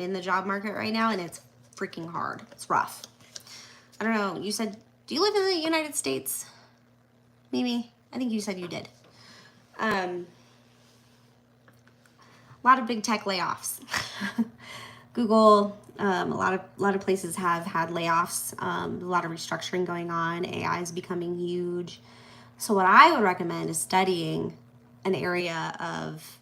Speaker 1: in the job market right now, and it's freaking hard. It's rough. I don't know. You said, do you live in the United States, Mimi? I think you said you did. A lot of big tech layoffs. Google, a lot of places have had layoffs, a lot of restructuring going on. AI is becoming huge. So what I would recommend is studying an area of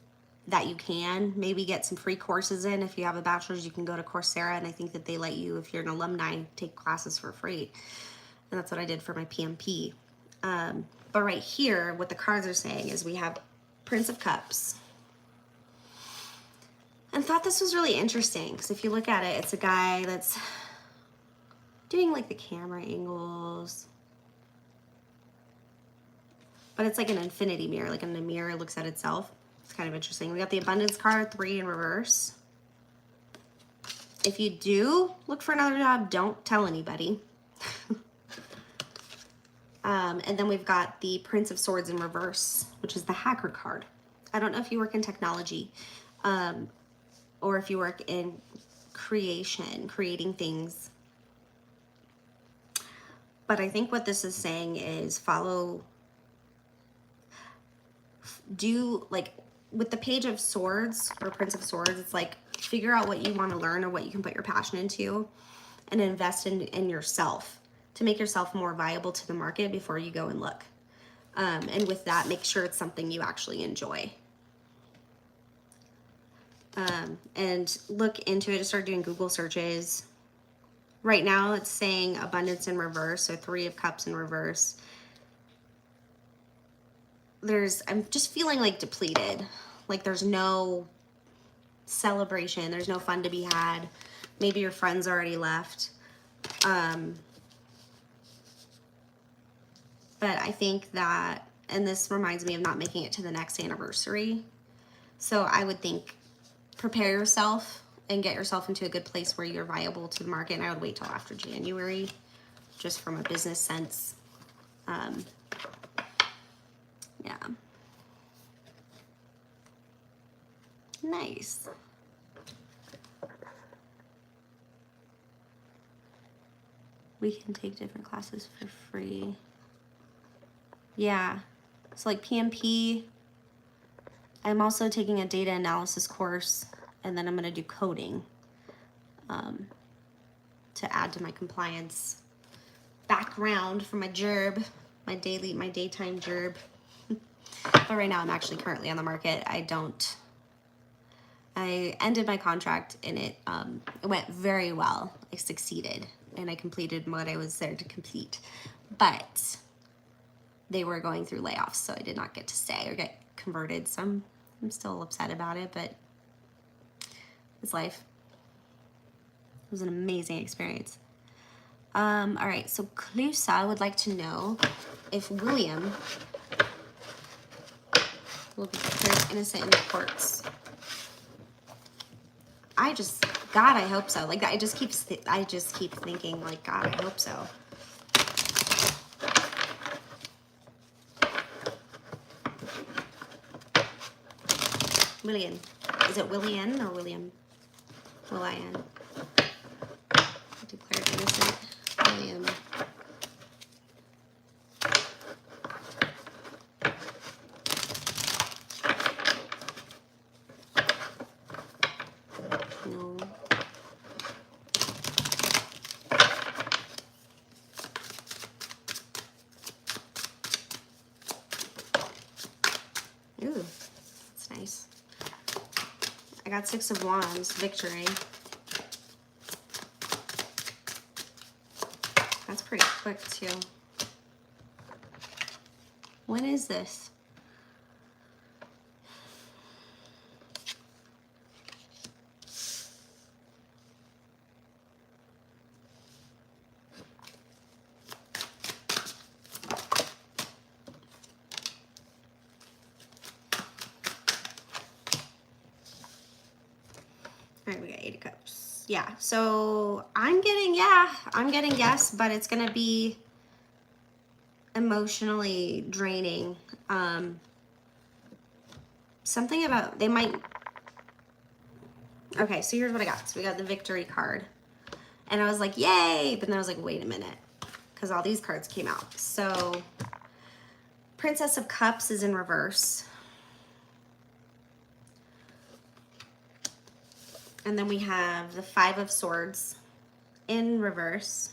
Speaker 1: that you can. Maybe get some free courses in. If you have a bachelor's, you can go to Coursera, and I think that they let you, if you're an alumni, take classes for free. And that's what I did for my PMP. But right here, what the cards are saying is we have Prince of Cups. And thought this was really interesting, because if you look at it, it's a guy that's doing like the camera angles. But it's like an infinity mirror, like in the mirror looks at itself. It's kind of interesting. We got the abundance card, 3 in reverse. If you do look for another job, don't tell anybody. And then we've got the Prince of Swords in reverse, which is the hacker card. I don't know if you work in technology, or if you work in creating things. But I think what this is saying is like with the Page of Swords or Prince of Swords, it's like figure out what you want to learn or what you can put your passion into and invest in yourself to make yourself more viable to the market before you go and look. And with that, make sure it's something you actually enjoy. And look into it, start doing Google searches. Right now it's saying abundance in reverse, so 3 of Cups in reverse. I'm just feeling like depleted. Like there's no celebration, there's no fun to be had. Maybe your friends already left. But I think that, and this reminds me of not making it to the next anniversary. So I would think prepare yourself and get yourself into a good place where you're viable to the market. And I would wait till after January, just from a business sense. Yeah. Nice. We can take different classes for free. Yeah. So like PMP. I'm also taking a data analysis course, and then I'm going to do coding to add to my compliance background for my gerb, my daytime gerb. But right now I'm actually currently on the market. I ended my contract and it went very well. I succeeded and I completed what I was there to complete. But they were going through layoffs, so I did not get to stay or get converted. So I'm still upset about it, but it's life. It was an amazing experience. All right, so Clusa would like to know if William will be declared innocent in the courts. God, I hope so. Like I just keep thinking, like, God, I hope so. William. Is it Willian or William? Willian. Declared innocent. William. No. Ooh, that's nice. I got 6 of Wands, victory. That's pretty quick too. When is this? All right, we got 8 of Cups. Yeah, so I'm getting yes, but it's gonna be emotionally draining. Something about, they might, okay, so here's what I got. So we got the victory card. And I was like, yay, but then I was like, wait a minute, because all these cards came out. So Princess of Cups is in reverse. And then we have the 5 of Swords in reverse.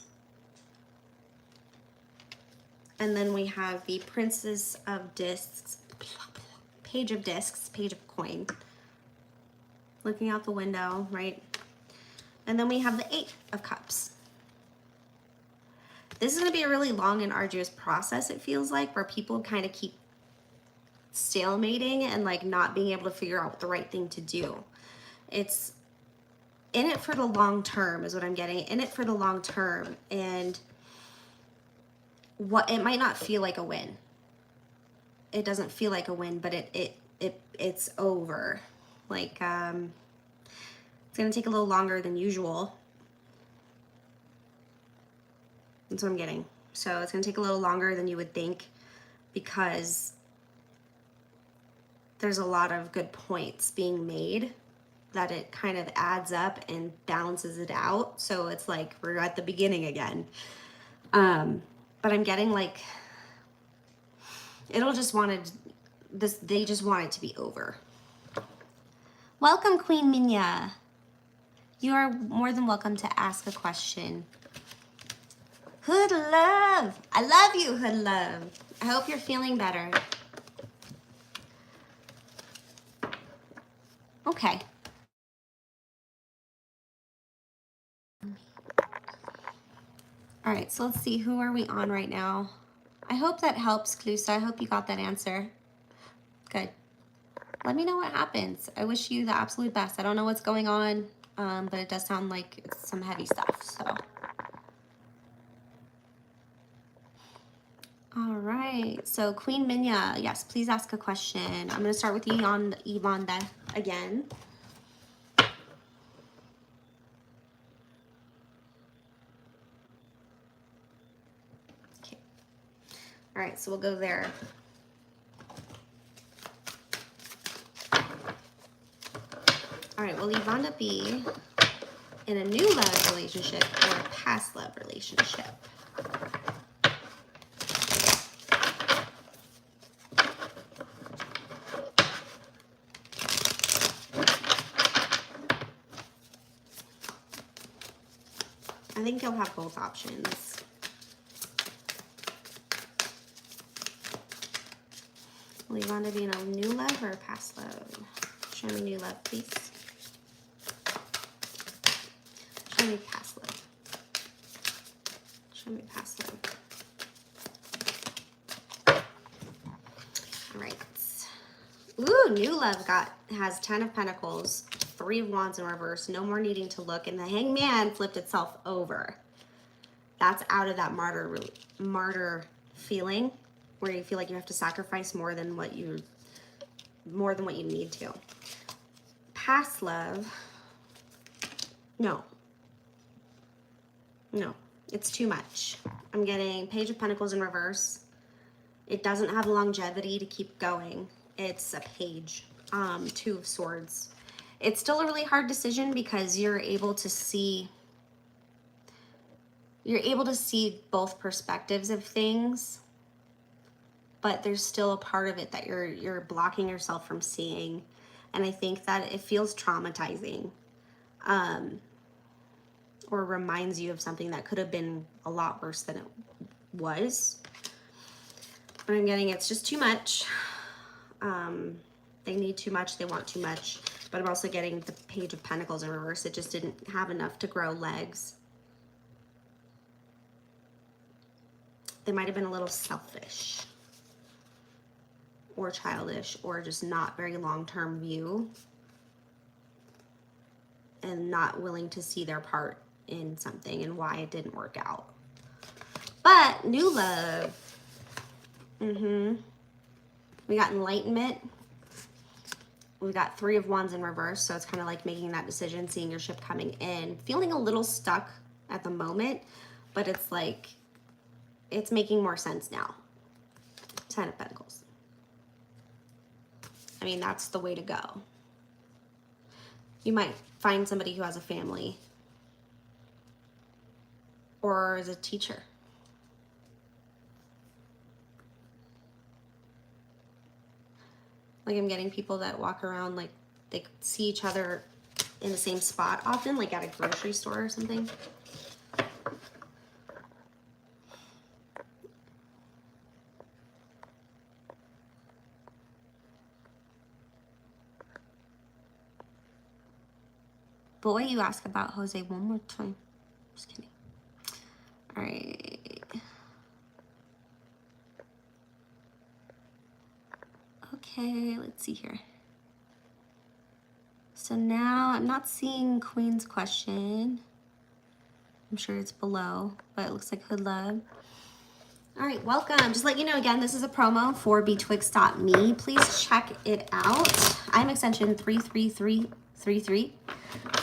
Speaker 1: And then we have the Princess of Discs, Page of Discs, Page of Coin. Looking out the window, right? And then we have the 8 of Cups. This is going to be a really long and arduous process, it feels like, where people kind of keep stalemating and like not being able to figure out the right thing to do. It's in it for the long term is what I'm getting. In it for the long term. And what it might not feel like a win. It doesn't feel like a win, but it's over. Like it's gonna take a little longer than usual. That's what I'm getting. So it's going to take a little longer than you would think because there's a lot of good points being made that it kind of adds up and balances it out. So it's like we're at the beginning again. But I'm getting like, it'll just wanted this, they just want it to be over. Welcome, Queen Minya. You are more than welcome to ask a question. Hood Love. I love you, Hood Love. I hope you're feeling better. Okay. All right, so let's see, who are we on right now? I hope that helps, Clusa. I hope you got that answer. Good. Let me know what happens. I wish you the absolute best. I don't know what's going on, but it does sound like it's some heavy stuff, so. All right, so Queen Minya, yes, please ask a question. I'm gonna start with Yvonne again. Okay. All right, so we'll go there. All right, will Yvonne be in a new love relationship or a past love relationship? I think you'll have both options. Will you want to be in a new love or a past love? Show me new love, please. Show me past love. Show me past love. All right. Ooh, new love has 10 of Pentacles, 3 of Wands in reverse, no more needing to look, and the Hangman flipped itself over. That's out of that martyr feeling where you feel like you have to sacrifice more than what you need to. Past love, no, it's too much. I'm getting Page of Pentacles in reverse. It doesn't have longevity to keep going. It's a page, 2 of Swords. It's still a really hard decision because you're able to see both perspectives of things, but there's still a part of it that you're blocking yourself from seeing. And I think that it feels traumatizing, or reminds you of something that could have been a lot worse than it was. But I'm getting it's just too much. They need too much, they want too much. But I'm also getting the Page of Pentacles in reverse. It just didn't have enough to grow legs. They might have been a little selfish or childish or just not very long-term view and not willing to see their part in something and why it didn't work out. But new love. We got Enlightenment. We got 3 of Wands in reverse, so it's kind of like making that decision, seeing your ship coming in, feeling a little stuck at the moment, but it's like, it's making more sense now. 10 of Pentacles. I mean, that's the way to go. You might find somebody who has a family or is a teacher. Like I'm getting people that walk around like they see each other in the same spot often, like at a grocery store or something. Boy, you ask about Jose one more time. Just kidding. All right. Okay, let's see here. So now I'm not seeing Queen's question. I'm sure it's below, but it looks like Hood Love. All right, welcome. Just let you know again, this is a promo for betwixt.me. Please check it out. I'm extension 333 33.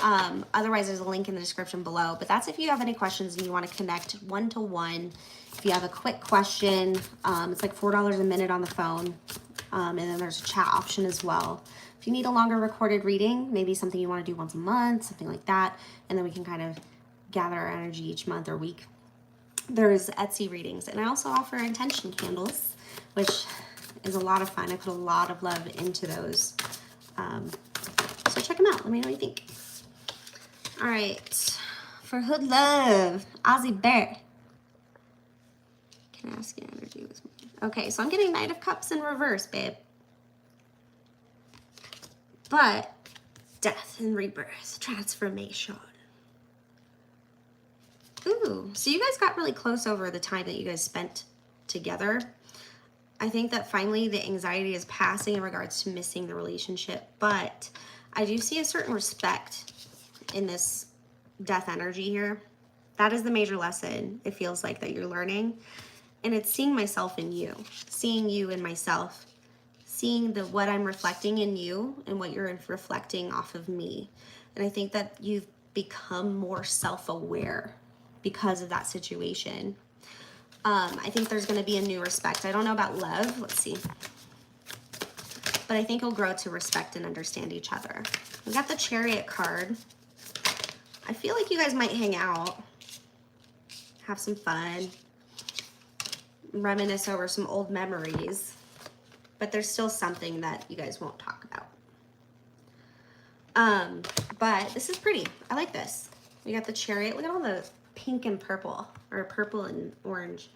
Speaker 1: Otherwise, there's a link in the description below. But that's if you have any questions and you want to connect one-to-one. If you have a quick question, it's like $4 a minute on the phone. And then there's a chat option as well. If you need a longer recorded reading, maybe something you want to do once a month, something like that, and then we can kind of gather our energy each month or week. There's Etsy readings. And I also offer intention candles, which is a lot of fun. I put a lot of love into those. So check them out. Let me know what you think. All right. For Hood Love, Ozzy Bear. Can I ask you energy with me? Okay, so I'm getting Knight of Cups in reverse, babe. But death and rebirth, transformation. Ooh, so you guys got really close over the time that you guys spent together. I think that finally the anxiety is passing in regards to missing the relationship, but I do see a certain respect in this death energy here. That is the major lesson, it feels like, that you're learning. And it's seeing myself in you, seeing you in myself, seeing what I'm reflecting in you and what you're reflecting off of me. And I think that you've become more self-aware because of that situation. I think there's going to be a new respect. I don't know about love. Let's see. But I think it'll grow to respect and understand each other. We got the Chariot card. I feel like you guys might hang out, have some fun, reminisce over some old memories, but there's still something that you guys won't talk about. But this is pretty. I like this. We got the Chariot. Look at all the pink and purple, or purple and orange.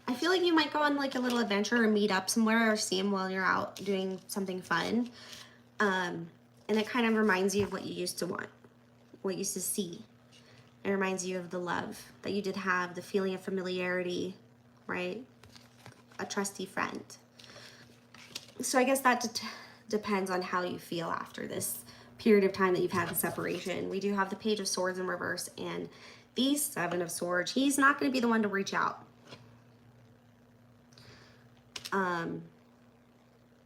Speaker 1: I feel like you might go on like a little adventure or meet up somewhere or see him while you're out doing something fun. And it kind of reminds you of what you used to want, what you used to see. It reminds you of the love that you did have, the feeling of familiarity, right? A trusty friend. So I guess that depends on how you feel after this period of time that you've had the separation. We do have the Page of Swords in reverse and the Seven of Swords. He's not going to be the one to reach out.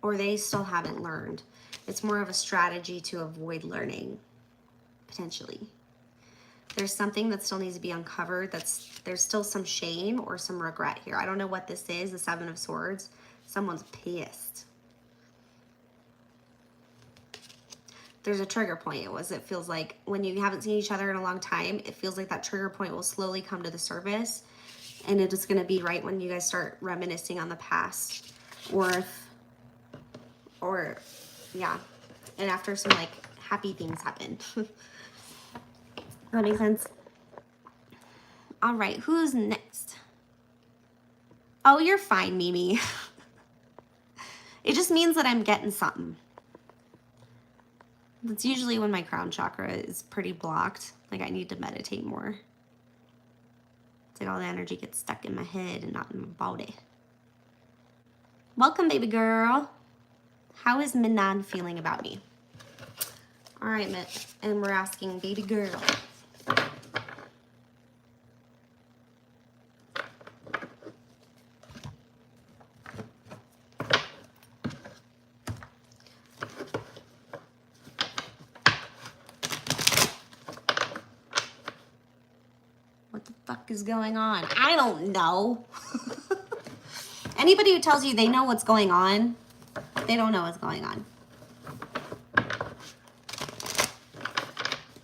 Speaker 1: Or they still haven't learned. It's more of a strategy to avoid learning, potentially. There's something that still needs to be uncovered. There's still some shame or some regret here. I don't know what this is, the Seven of Swords. Someone's pissed. There's a trigger point. It feels like when you haven't seen each other in a long time, it feels like that trigger point will slowly come to the surface. And it is going to be right when you guys start reminiscing on the past. Yeah. And after some like happy things happen. That makes sense? All right, who's next? Oh, you're fine, Mimi. It just means that I'm getting something. That's usually when my crown chakra is pretty blocked. Like I need to meditate more. It's like all the energy gets stuck in my head and not in my body. Welcome, baby girl. How is Minan feeling about me? All right, Mitt. And we're asking baby girl. What the fuck is going on? I don't know. Anybody who tells you they know what's going on, they don't know what's going on.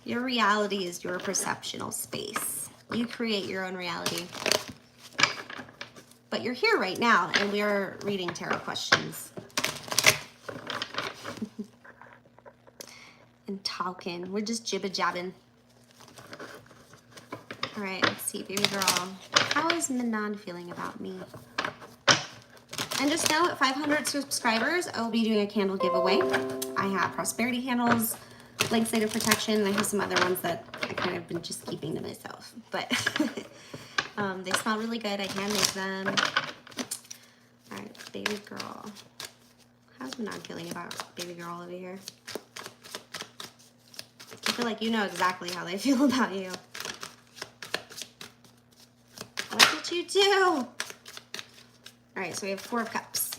Speaker 1: Your reality is your perceptual space. You create your own reality. But you're here right now, and we are reading tarot questions. And talking. We're just jibba-jabbing. All right, let's see, baby girl. How is Minan feeling about me? And just know, at 500 subscribers, I will be doing a candle giveaway. I have prosperity candles, blank slate of protection, and I have some other ones that I kind of been just keeping to myself. But they smell really good. I hand make them. All right, baby girl. How's Minan feeling about baby girl over here? I feel like you know exactly how they feel about you. What did you do? All right, so we have 4 of Cups.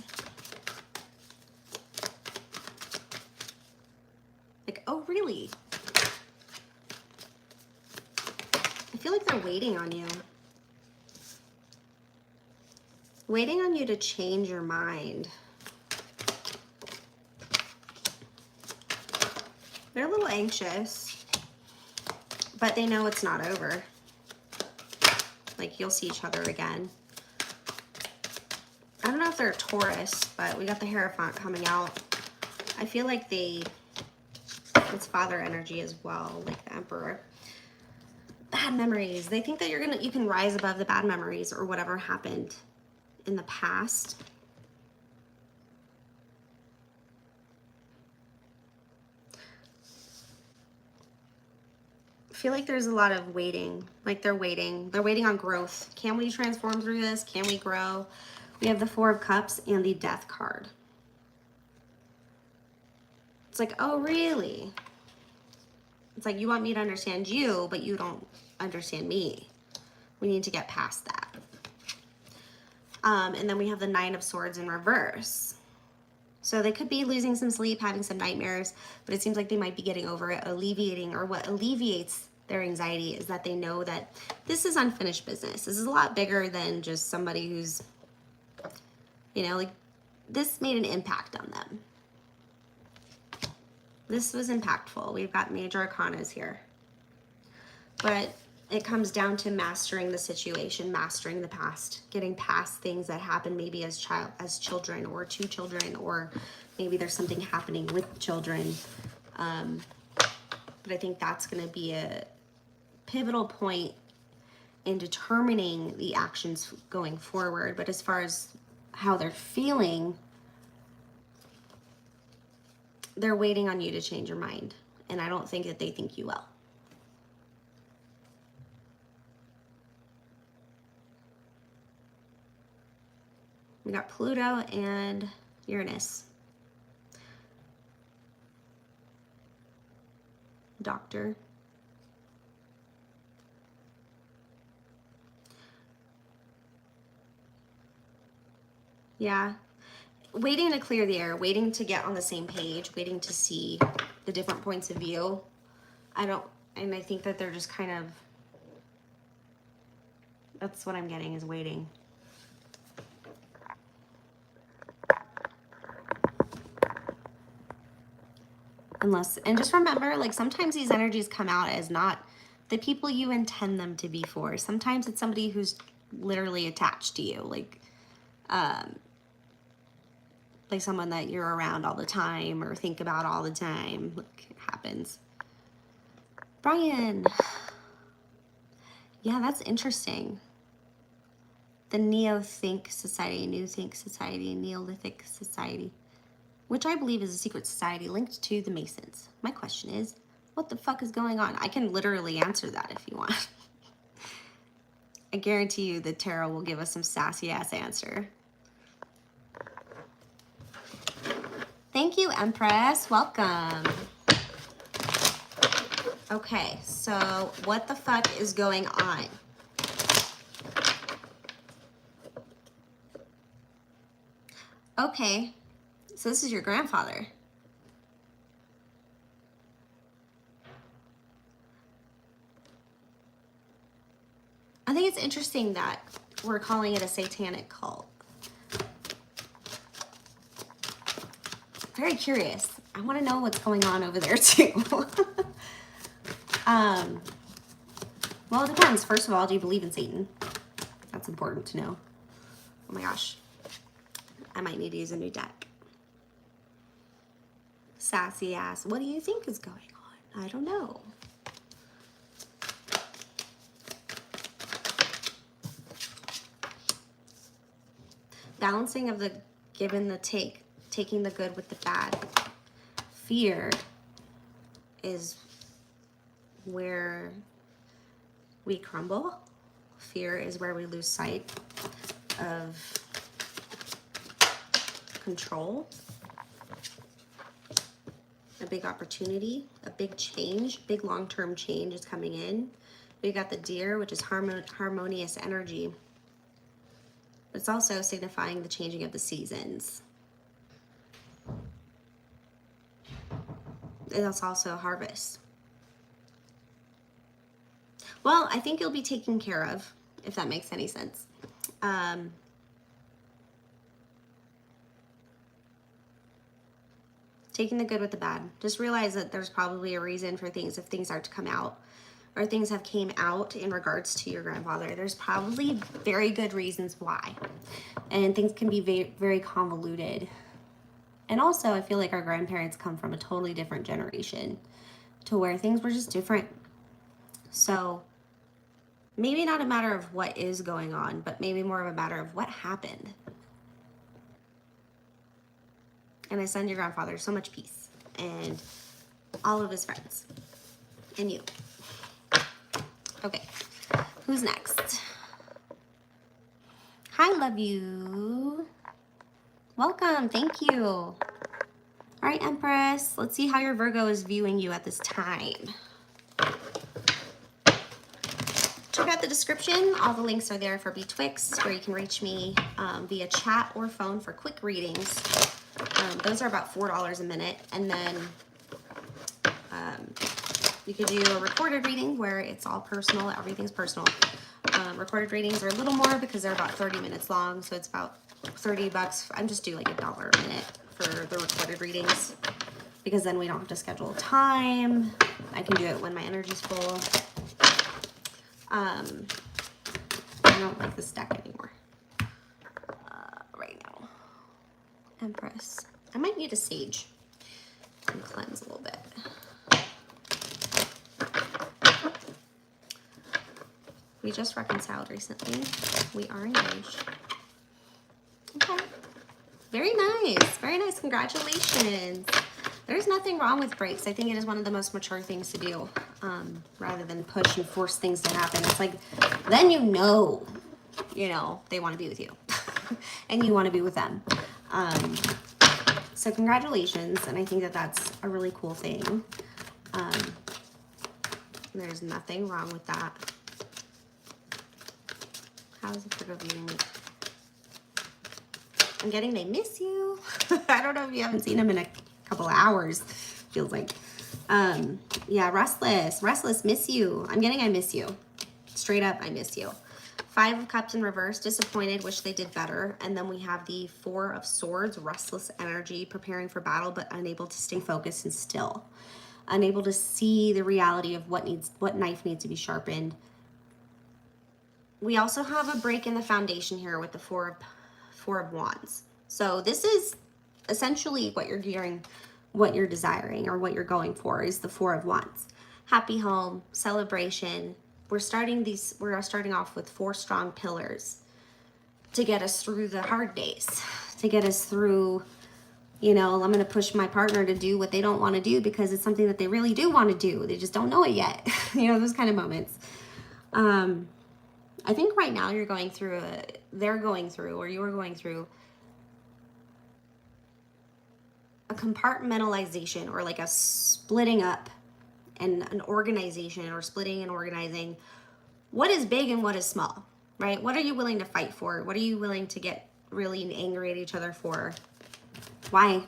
Speaker 1: really? I feel like they're waiting on you. Waiting on you to change your mind. They're a little anxious, but they know it's not over. Like, you'll see each other again. I don't know if they're a Taurus, but we got the Hierophant coming out. I feel like it's father energy as well, like the Emperor. Bad memories. They think that you can rise above the bad memories or whatever happened in the past. I feel like there's a lot of waiting. Like they're waiting. They're waiting on growth. Can we transform through this? Can we grow? We have the Four of Cups and the Death card. It's like, oh, really? It's like, you want me to understand you, but you don't understand me. We need to get past that. And then we have the Nine of Swords in reverse. So they could be losing some sleep, having some nightmares, but it seems like they might be getting over it, alleviating, or what alleviates their anxiety is that they know that this is unfinished business. This is a lot bigger than just somebody who's, you know, like, this made an impact on them. This was impactful. We've got major arcanas here. But it comes down to mastering the situation, mastering the past, getting past things that happened maybe as children or to children, or maybe there's something happening with children. But I think that's going to be a pivotal point in determining the actions going forward. But as far as how they're feeling, they're waiting on you to change your mind. And I don't think that they think you will. We got Pluto and Uranus. Doctor. Yeah. Waiting to clear the air, waiting to get on the same page, waiting to see the different points of view. And I think that they're just kind of, that's what I'm getting, is waiting. And just remember, like, sometimes these energies come out as not the people you intend them to be for. Sometimes it's somebody who's literally attached to you, like someone that you're around all the time or think about all the time. Like, it happens. Brian. Yeah, that's interesting. The Neolithic Society, Neolithic Society, which I believe is a secret society linked to the Masons. My question is, what the fuck is going on? I can literally answer that if you want. I guarantee you the tarot will give us some sassy ass answer. Thank you, Empress. Welcome. Okay, so what the fuck is going on? Okay, so this is your grandfather. I think it's interesting that we're calling it a satanic cult. Very curious. I want to know what's going on over there too. Well, it depends. First of all, do you believe in Satan? That's important to know. Oh my gosh. I might need to use a new deck. Sassy ass. What do you think is going on? I don't know. Balancing of the give and the take. Taking the good with the bad. Fear is where we crumble. Fear is where we lose sight of control. A big opportunity, a big change, big long-term change is coming in. We got the Deer, which is harmonious energy. It's also signifying the changing of the seasons. that's also harvest. Well, I think you'll be taken care of, if that makes any sense. Taking the good with the bad. Just realize that there's probably a reason for things if things are to come out, or things have came out in regards to your grandfather. There's probably very good reasons why. And things can be very, very convoluted. And also, I feel like our grandparents come from a totally different generation to where things were just different. So maybe not a matter of what is going on, but maybe more of a matter of what happened. And I send your grandfather so much peace and all of his friends and you. Okay, who's next? Hi, love you. Welcome, thank you. All right, Empress, let's see how your Virgo is viewing you at this time. Check out the description. All the links are there for Betwixt, where you can reach me via chat or phone for quick readings. Those are about $4 a minute. And then you could do a recorded reading where it's all personal. Everything's personal. Recorded readings are a little more because they're about 30 minutes long. So it's about $30. I'm just doing like $1 a minute for the recorded readings, because then we don't have to schedule time. I can do it when my energy's full. I don't like this deck anymore right now. Empress. I might need a sage and cleanse a little bit. We just reconciled recently. We are engaged. Okay. Very nice. Very nice. Congratulations. There's nothing wrong with breaks. I think it is one of the most mature things to do, rather than push and force things to happen. It's like, then you know, they want to be with you and you want to be with them. So congratulations. And I think that that's a really cool thing. There's nothing wrong with that. How's it for viewing? I'm getting they miss you. I don't know if you haven't seen them in a couple of hours, feels like. Yeah, restless, miss you. I'm getting I miss you. Straight up, I miss you. 5 of Cups in reverse, disappointed, wish they did better. And then we have the 4 of Swords, restless energy, preparing for battle, but unable to stay focused and still. Unable to see the reality of what knife needs to be sharpened. We also have a break in the foundation here with the 4 of Wands. So this is essentially what you're desiring, or what you're going for, is the 4 of Wands. Happy home, celebration. We're starting off with 4 strong pillars to get us through the hard days, to get us through, I'm going to push my partner to do what they don't want to do because it's something that they really do want to do. They just don't know it yet. Those kind of moments. I think right now you're going through a compartmentalization, or like a splitting up and an organization, or splitting and organizing what is big and what is small, right? What are you willing to fight for? What are you willing to get really angry at each other for? Why?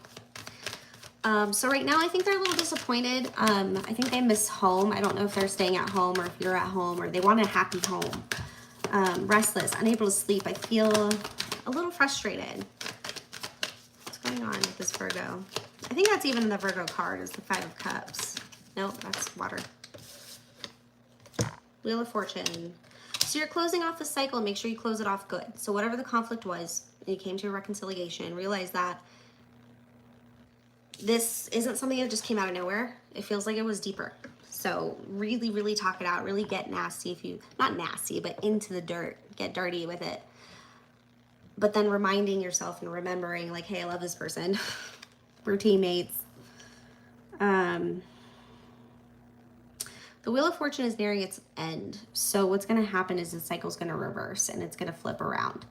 Speaker 1: So right now I think they're a little disappointed. I think they miss home. I don't know if they're staying at home, or if you're at home, or they want a happy home. Restless, unable to sleep. I feel a little frustrated. What's going on with this Virgo? I think that's even the Virgo card, is the 5 of Cups. Nope, that's water. Wheel of Fortune. So you're closing off the cycle. Make sure you close it off good. So whatever the conflict was, and you came to a reconciliation, realize that this isn't something that just came out of nowhere. It feels like it was deeper. So really, really talk it out. Really get nasty, not nasty, but into the dirt. Get dirty with it. But then reminding yourself and remembering, like, hey, I love this person. We're teammates. The Wheel of Fortune is nearing its end. So what's going to happen is the cycle's going to reverse, and it's going to flip around.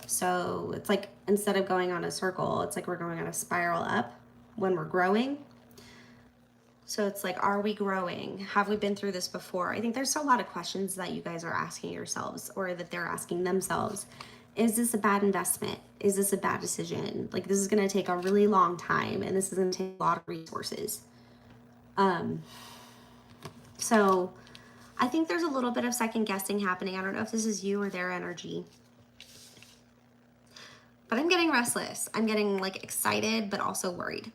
Speaker 1: So it's like, instead of going on a circle, it's like we're going on a spiral up when we're growing. So it's like, are we growing? Have we been through this before? I think there's a lot of questions that you guys are asking yourselves, or that they're asking themselves. Is this a bad investment? Is this a bad decision? Like, this is going to take a really long time, and this is going to take a lot of resources. So I think there's a little bit of second guessing happening. I don't know if this is you or their energy. But I'm getting restless. I'm getting like excited, but also worried.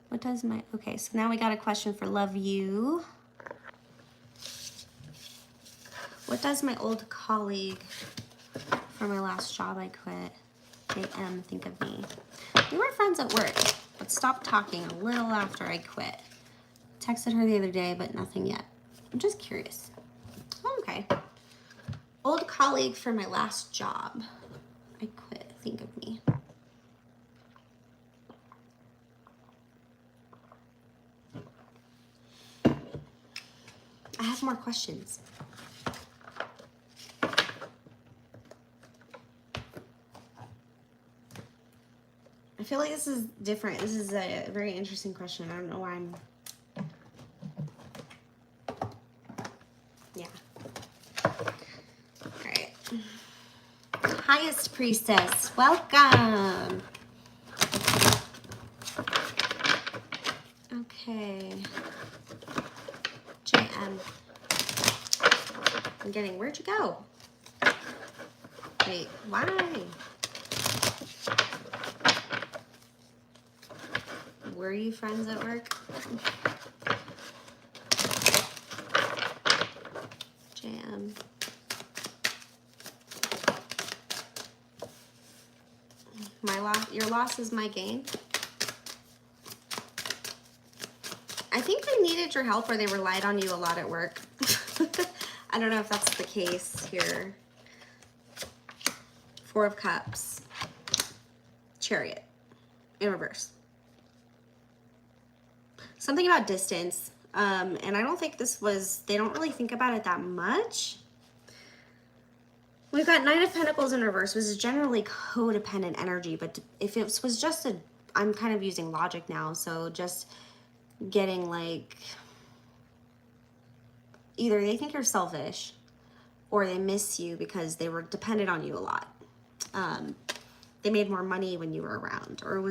Speaker 1: What does my, okay, so now we got a question for Love You. What does my old colleague from my last job I quit, JM, think of me? We were friends at work, but stopped talking a little after I quit. Texted her the other day, but nothing yet. I'm just curious. Okay. Old colleague from my last job. I quit, think of me. I have more questions. I feel like this is different. This is a very interesting question. I don't know why I'm... Yeah. All right. Highest Priestess, welcome. Okay. JM. I'm getting, where'd you go? Wait, why? Were you friends at work? JM. My loss, your loss is my gain. I think they needed your help or they relied on you a lot at work. I don't know if that's the case here. Four of Cups. Chariot. In reverse. Something about distance. And I don't think this was, they don't really think about it that much. We've got Nine of Pentacles in reverse, which is generally codependent energy. But if it was just a, I'm kind of using logic now. So just getting like, either they think you're selfish or they miss you because they were dependent on you a lot. They made more money when you were around, or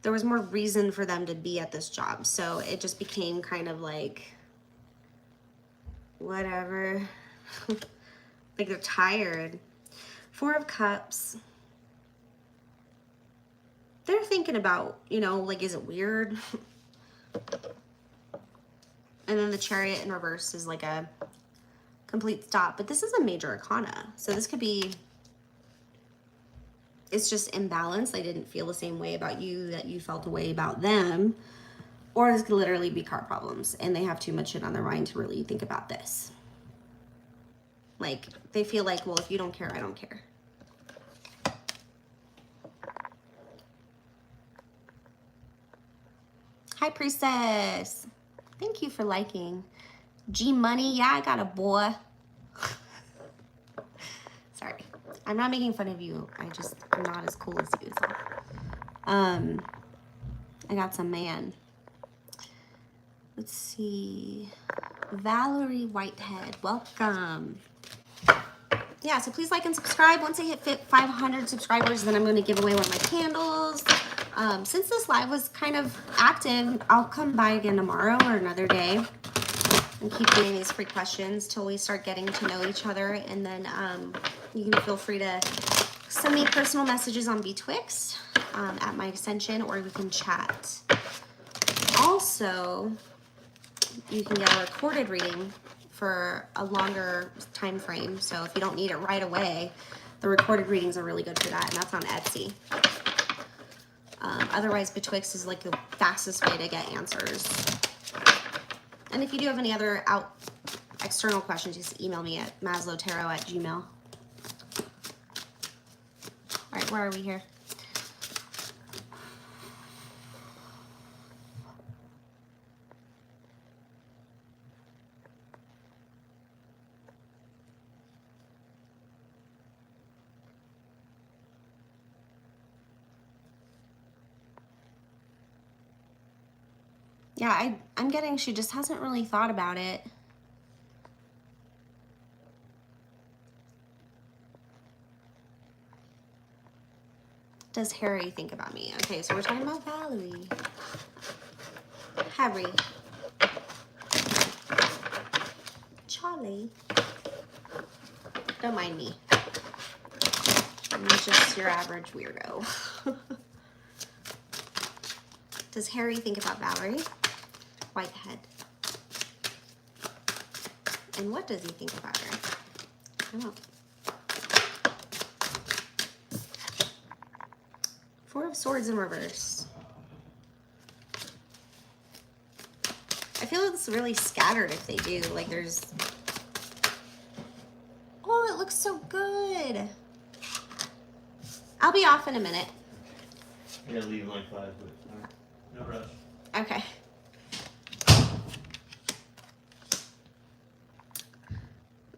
Speaker 1: there was more reason for them to be at this job. So it just became kind of like, whatever. Like they're tired. Four of Cups. They're thinking about, you know, like, is it weird? And then the Chariot in reverse is like a complete stop. But this is a major arcana. So this could be, it's just imbalance. They didn't feel the same way about you that you felt a way about them. Or this could literally be car problems and they have too much shit on their mind to really think about this. Like, they feel like, well, if you don't care, I don't care. Hi, Priestess. Thank you for liking. G Money, yeah, I got a boy. Sorry. I'm not making fun of you. I'm not as cool as you. So. I got some man. Let's see. Valerie Whitehead, welcome. Yeah, so please like and subscribe. Once I hit 500 subscribers, then I'm going to give away one of my candles. Since this live was kind of active, I'll come by again tomorrow or another day and keep doing these free questions till we start getting to know each other. And then you can feel free to send me personal messages on Betwixt at my extension, or we can chat. Also, you can get a recorded reading for a longer time frame. So if you don't need it right away, the recorded readings are really good for that, and that's on Etsy. Otherwise, Betwixt is like the fastest way to get answers. And if you do have any other external questions, just email me at maslowtarot@gmail.com. All right, where are we here? Yeah, I'm getting she just hasn't really thought about it. does Harry think about me? Okay, so we're talking about Valerie. Harry. Charlie. Don't mind me. I'm just your average weirdo. Does Harry think about Valerie Whitehead? And what does he think about her? Oh. Four of Swords in reverse. I feel it's really scattered if they do. Like there's... Oh, it looks so good. I'll be off in a minute.
Speaker 2: Yeah, leave like 5, but no rush.
Speaker 1: Okay.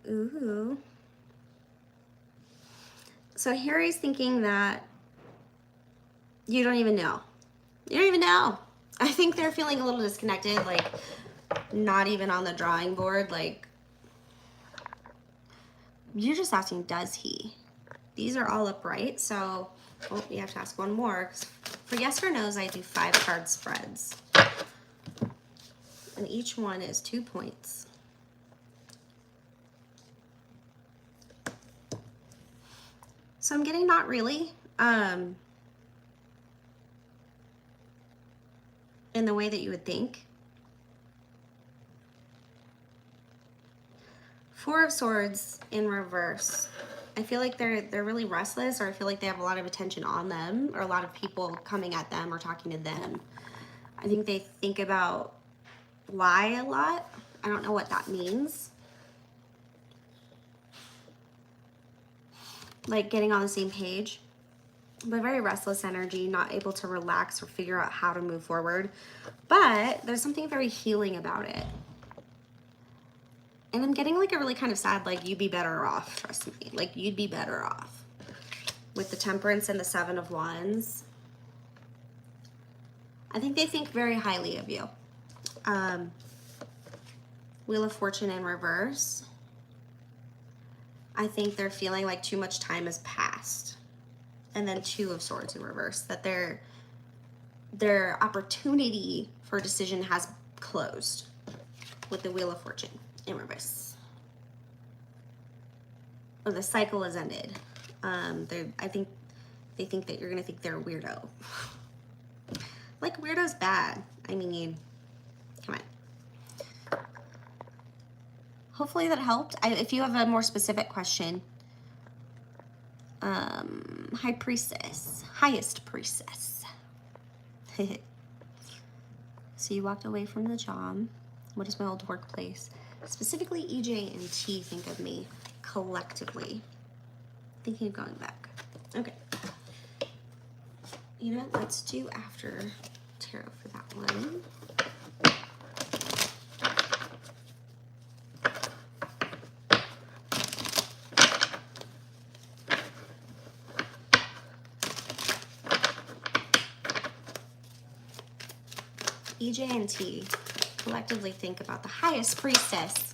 Speaker 1: Ooh. So Harry's thinking that you don't even know. You don't even know. I think they're feeling a little disconnected, like not even on the drawing board. Like you're just asking, does he? These are all upright, so you have to ask one more. For yes or no's, I do 5 card spreads. And each one is 2 points. So I'm getting not really. In the way that you would think. 4 of Swords in reverse. I feel like they're really restless, or I feel like they have a lot of attention on them, or a lot of people coming at them or talking to them. I think they think about why a lot. I don't know what that means. Like getting on the same page. But very restless energy, not able to relax or figure out how to move forward. But there's something very healing about it. And I'm getting like a really kind of sad, like you'd be better off, trust me. Like you'd be better off. With the Temperance and the 7 of Wands. I think they think very highly of you. Wheel of Fortune in reverse. I think they're feeling like too much time has passed. And then 2 of Swords in reverse, that their opportunity for decision has closed with the Wheel of Fortune in reverse. Or the cycle has ended. I think they think that you're gonna think they're a weirdo. Like weirdo's bad. I mean, come on. Hopefully that helped. If you have a more specific question, High Priestess, Highest Priestess. So you walked away from the job. What is my old workplace? Specifically, EJ and T think of me collectively. Thinking of going back. Okay. You know what? Let's do after tarot for that one. EJ and T collectively think about the Highest Priestess.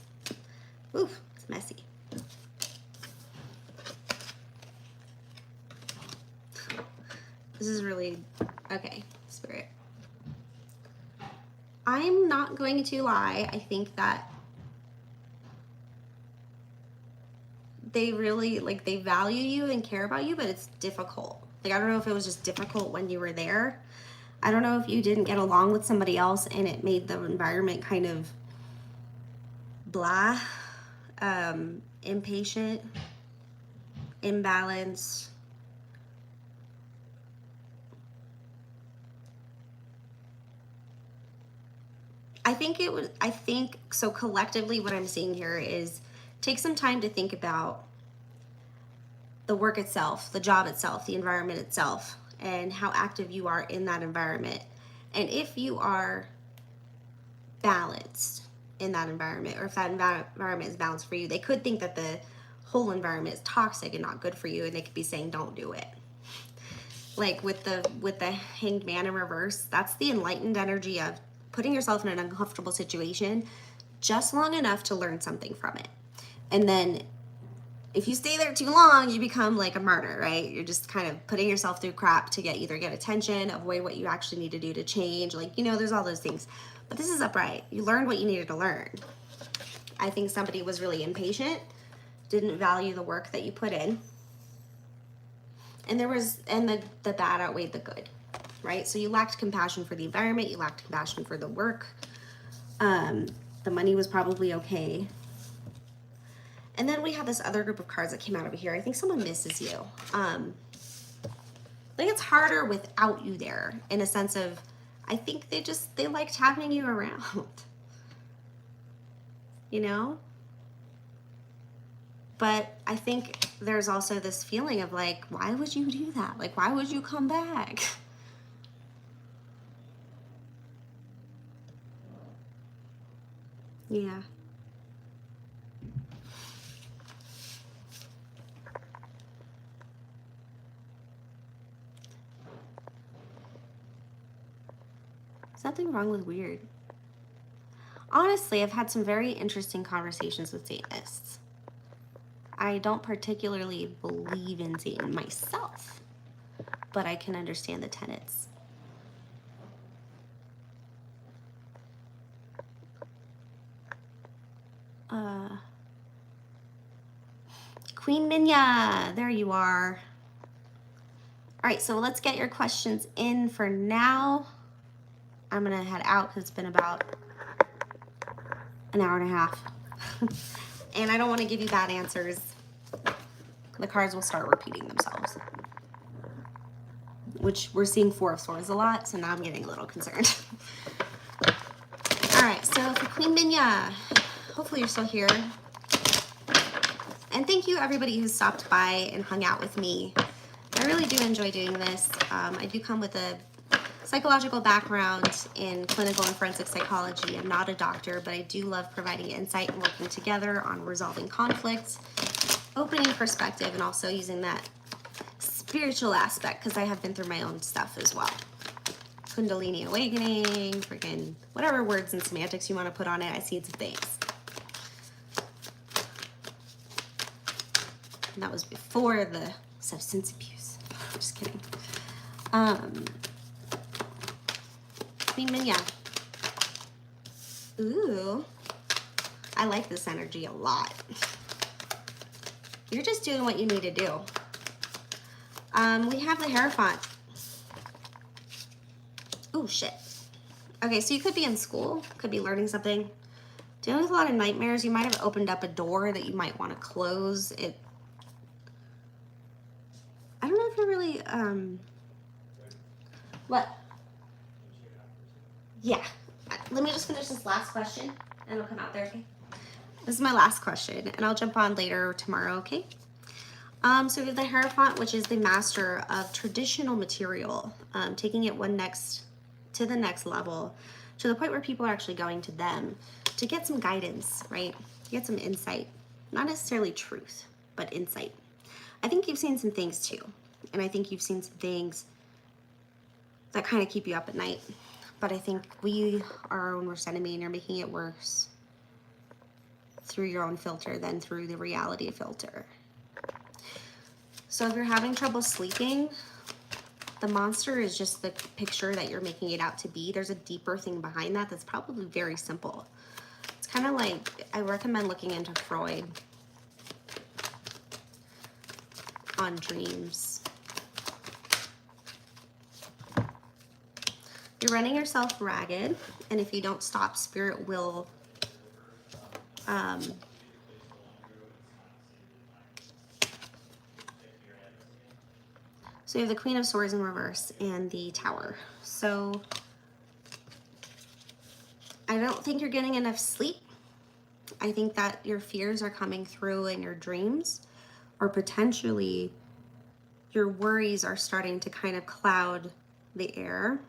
Speaker 1: Ooh, it's messy. This is really, okay, Spirit. I'm not going to lie. I think that they really, like, they value you and care about you, but it's difficult. Like, I don't know if it was just difficult when you were there. I don't know if you didn't get along with somebody else and it made the environment kind of blah, impatient, imbalanced. I think so collectively what I'm seeing here is take some time to think about the work itself, the job itself, the environment itself, and how active you are in that environment. And if you are balanced in that environment, or if that environment is balanced for you, they could think that the whole environment is toxic and not good for you, and they could be saying, don't do it. Like with the Hanged Man in reverse, that's the enlightened energy of putting yourself in an uncomfortable situation just long enough to learn something from it. And then if you stay there too long, you become like a martyr, right? You're just kind of putting yourself through crap to either get attention, avoid what you actually need to do to change. Like, you know, there's all those things. But this is upright. You learned what you needed to learn. I think somebody was really impatient, didn't value the work that you put in. And the bad outweighed the good, right? So you lacked compassion for the environment, you lacked compassion for the work. The money was probably okay. And then we have this other group of cards that came out over here. I think someone misses you. I think it's harder without you there, in a sense of, I think they liked having you around, you know? But I think there's also this feeling of like, why would you do that? Like, why would you come back? Yeah. There's nothing wrong with weird. Honestly, I've had some very interesting conversations with Satanists. I don't particularly believe in Satan myself, but I can understand the tenets. Queen Minya, there you are. All right, so let's get your questions in for now. I'm gonna head out because it's been about an hour and a half. And I don't want to give you bad answers. The cards will start repeating themselves. Which we're seeing Four of Swords a lot, so now I'm getting a little concerned. All right, so for Queen Minya, hopefully you're still here. And thank you everybody who stopped by and hung out with me. I really do enjoy doing this. I do come with a psychological background in clinical and forensic psychology. I'm not a doctor, but I do love providing insight and working together on resolving conflicts, opening perspective, and also using that spiritual aspect, because I have been through my own stuff as well. Kundalini awakening, freaking whatever words and semantics you want to put on it, I see some things. And that was before the substance abuse. I'm just kidding. Queen Minya. Ooh. I like this energy a lot. You're just doing what you need to do. We have the Hierophant. Oh, shit. Okay, so you could be in school, could be learning something. Dealing with a lot of nightmares, you might have opened up a door that you might want to close. I don't know if you're really, what? Yeah. Let me just finish this last question, and it'll come out there, okay? This is my last question, and I'll jump on later tomorrow, okay? So we have the Hierophant, which is the master of traditional material, taking it to the next level, to the point where people are actually going to them to get some guidance, right? To get some insight. Not necessarily truth, but insight. I think you've seen some things too. And I think you've seen some things that kind of keep you up at night. But I think we are our own worst enemy, and you're making it worse through your own filter than through the reality filter. So if you're having trouble sleeping, the monster is just the picture that you're making it out to be. There's a deeper thing behind that that's probably very simple. It's kind of like, I recommend looking into Freud on dreams. You're running yourself ragged, and if you don't stop, spirit will so you have the Queen of Swords in reverse and the Tower. So I don't think you're getting enough sleep. I think that your fears are coming through in your dreams, or potentially your worries are starting to kind of cloud the air.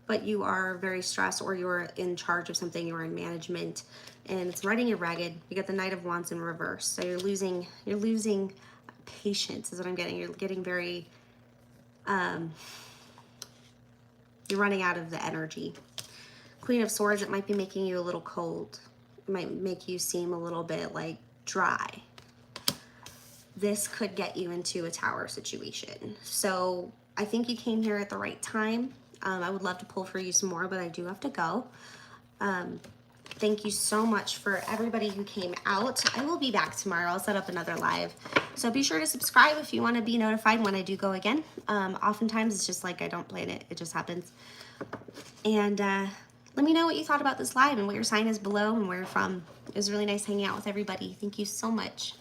Speaker 1: But you are very stressed, or you're in charge of something, you're in management, and it's running you ragged. You got the Knight of Wands in reverse. So you're losing patience is what I'm getting. You're getting very, you're running out of the energy. Queen of Swords, it might be making you a little cold. It might make you seem a little bit like dry. this could get you into a tower situation. So I think you came here at the right time. I would love to pull for you some more, but I do have to go. Thank you so much for everybody who came out. I will be back tomorrow. I'll set up another live. So be sure to subscribe if you want to be notified when I do go again. Oftentimes it's just like I don't plan it. It just happens. And let me know what you thought about this live and what your sign is below and where you're from. It was really nice hanging out with everybody. Thank you so much.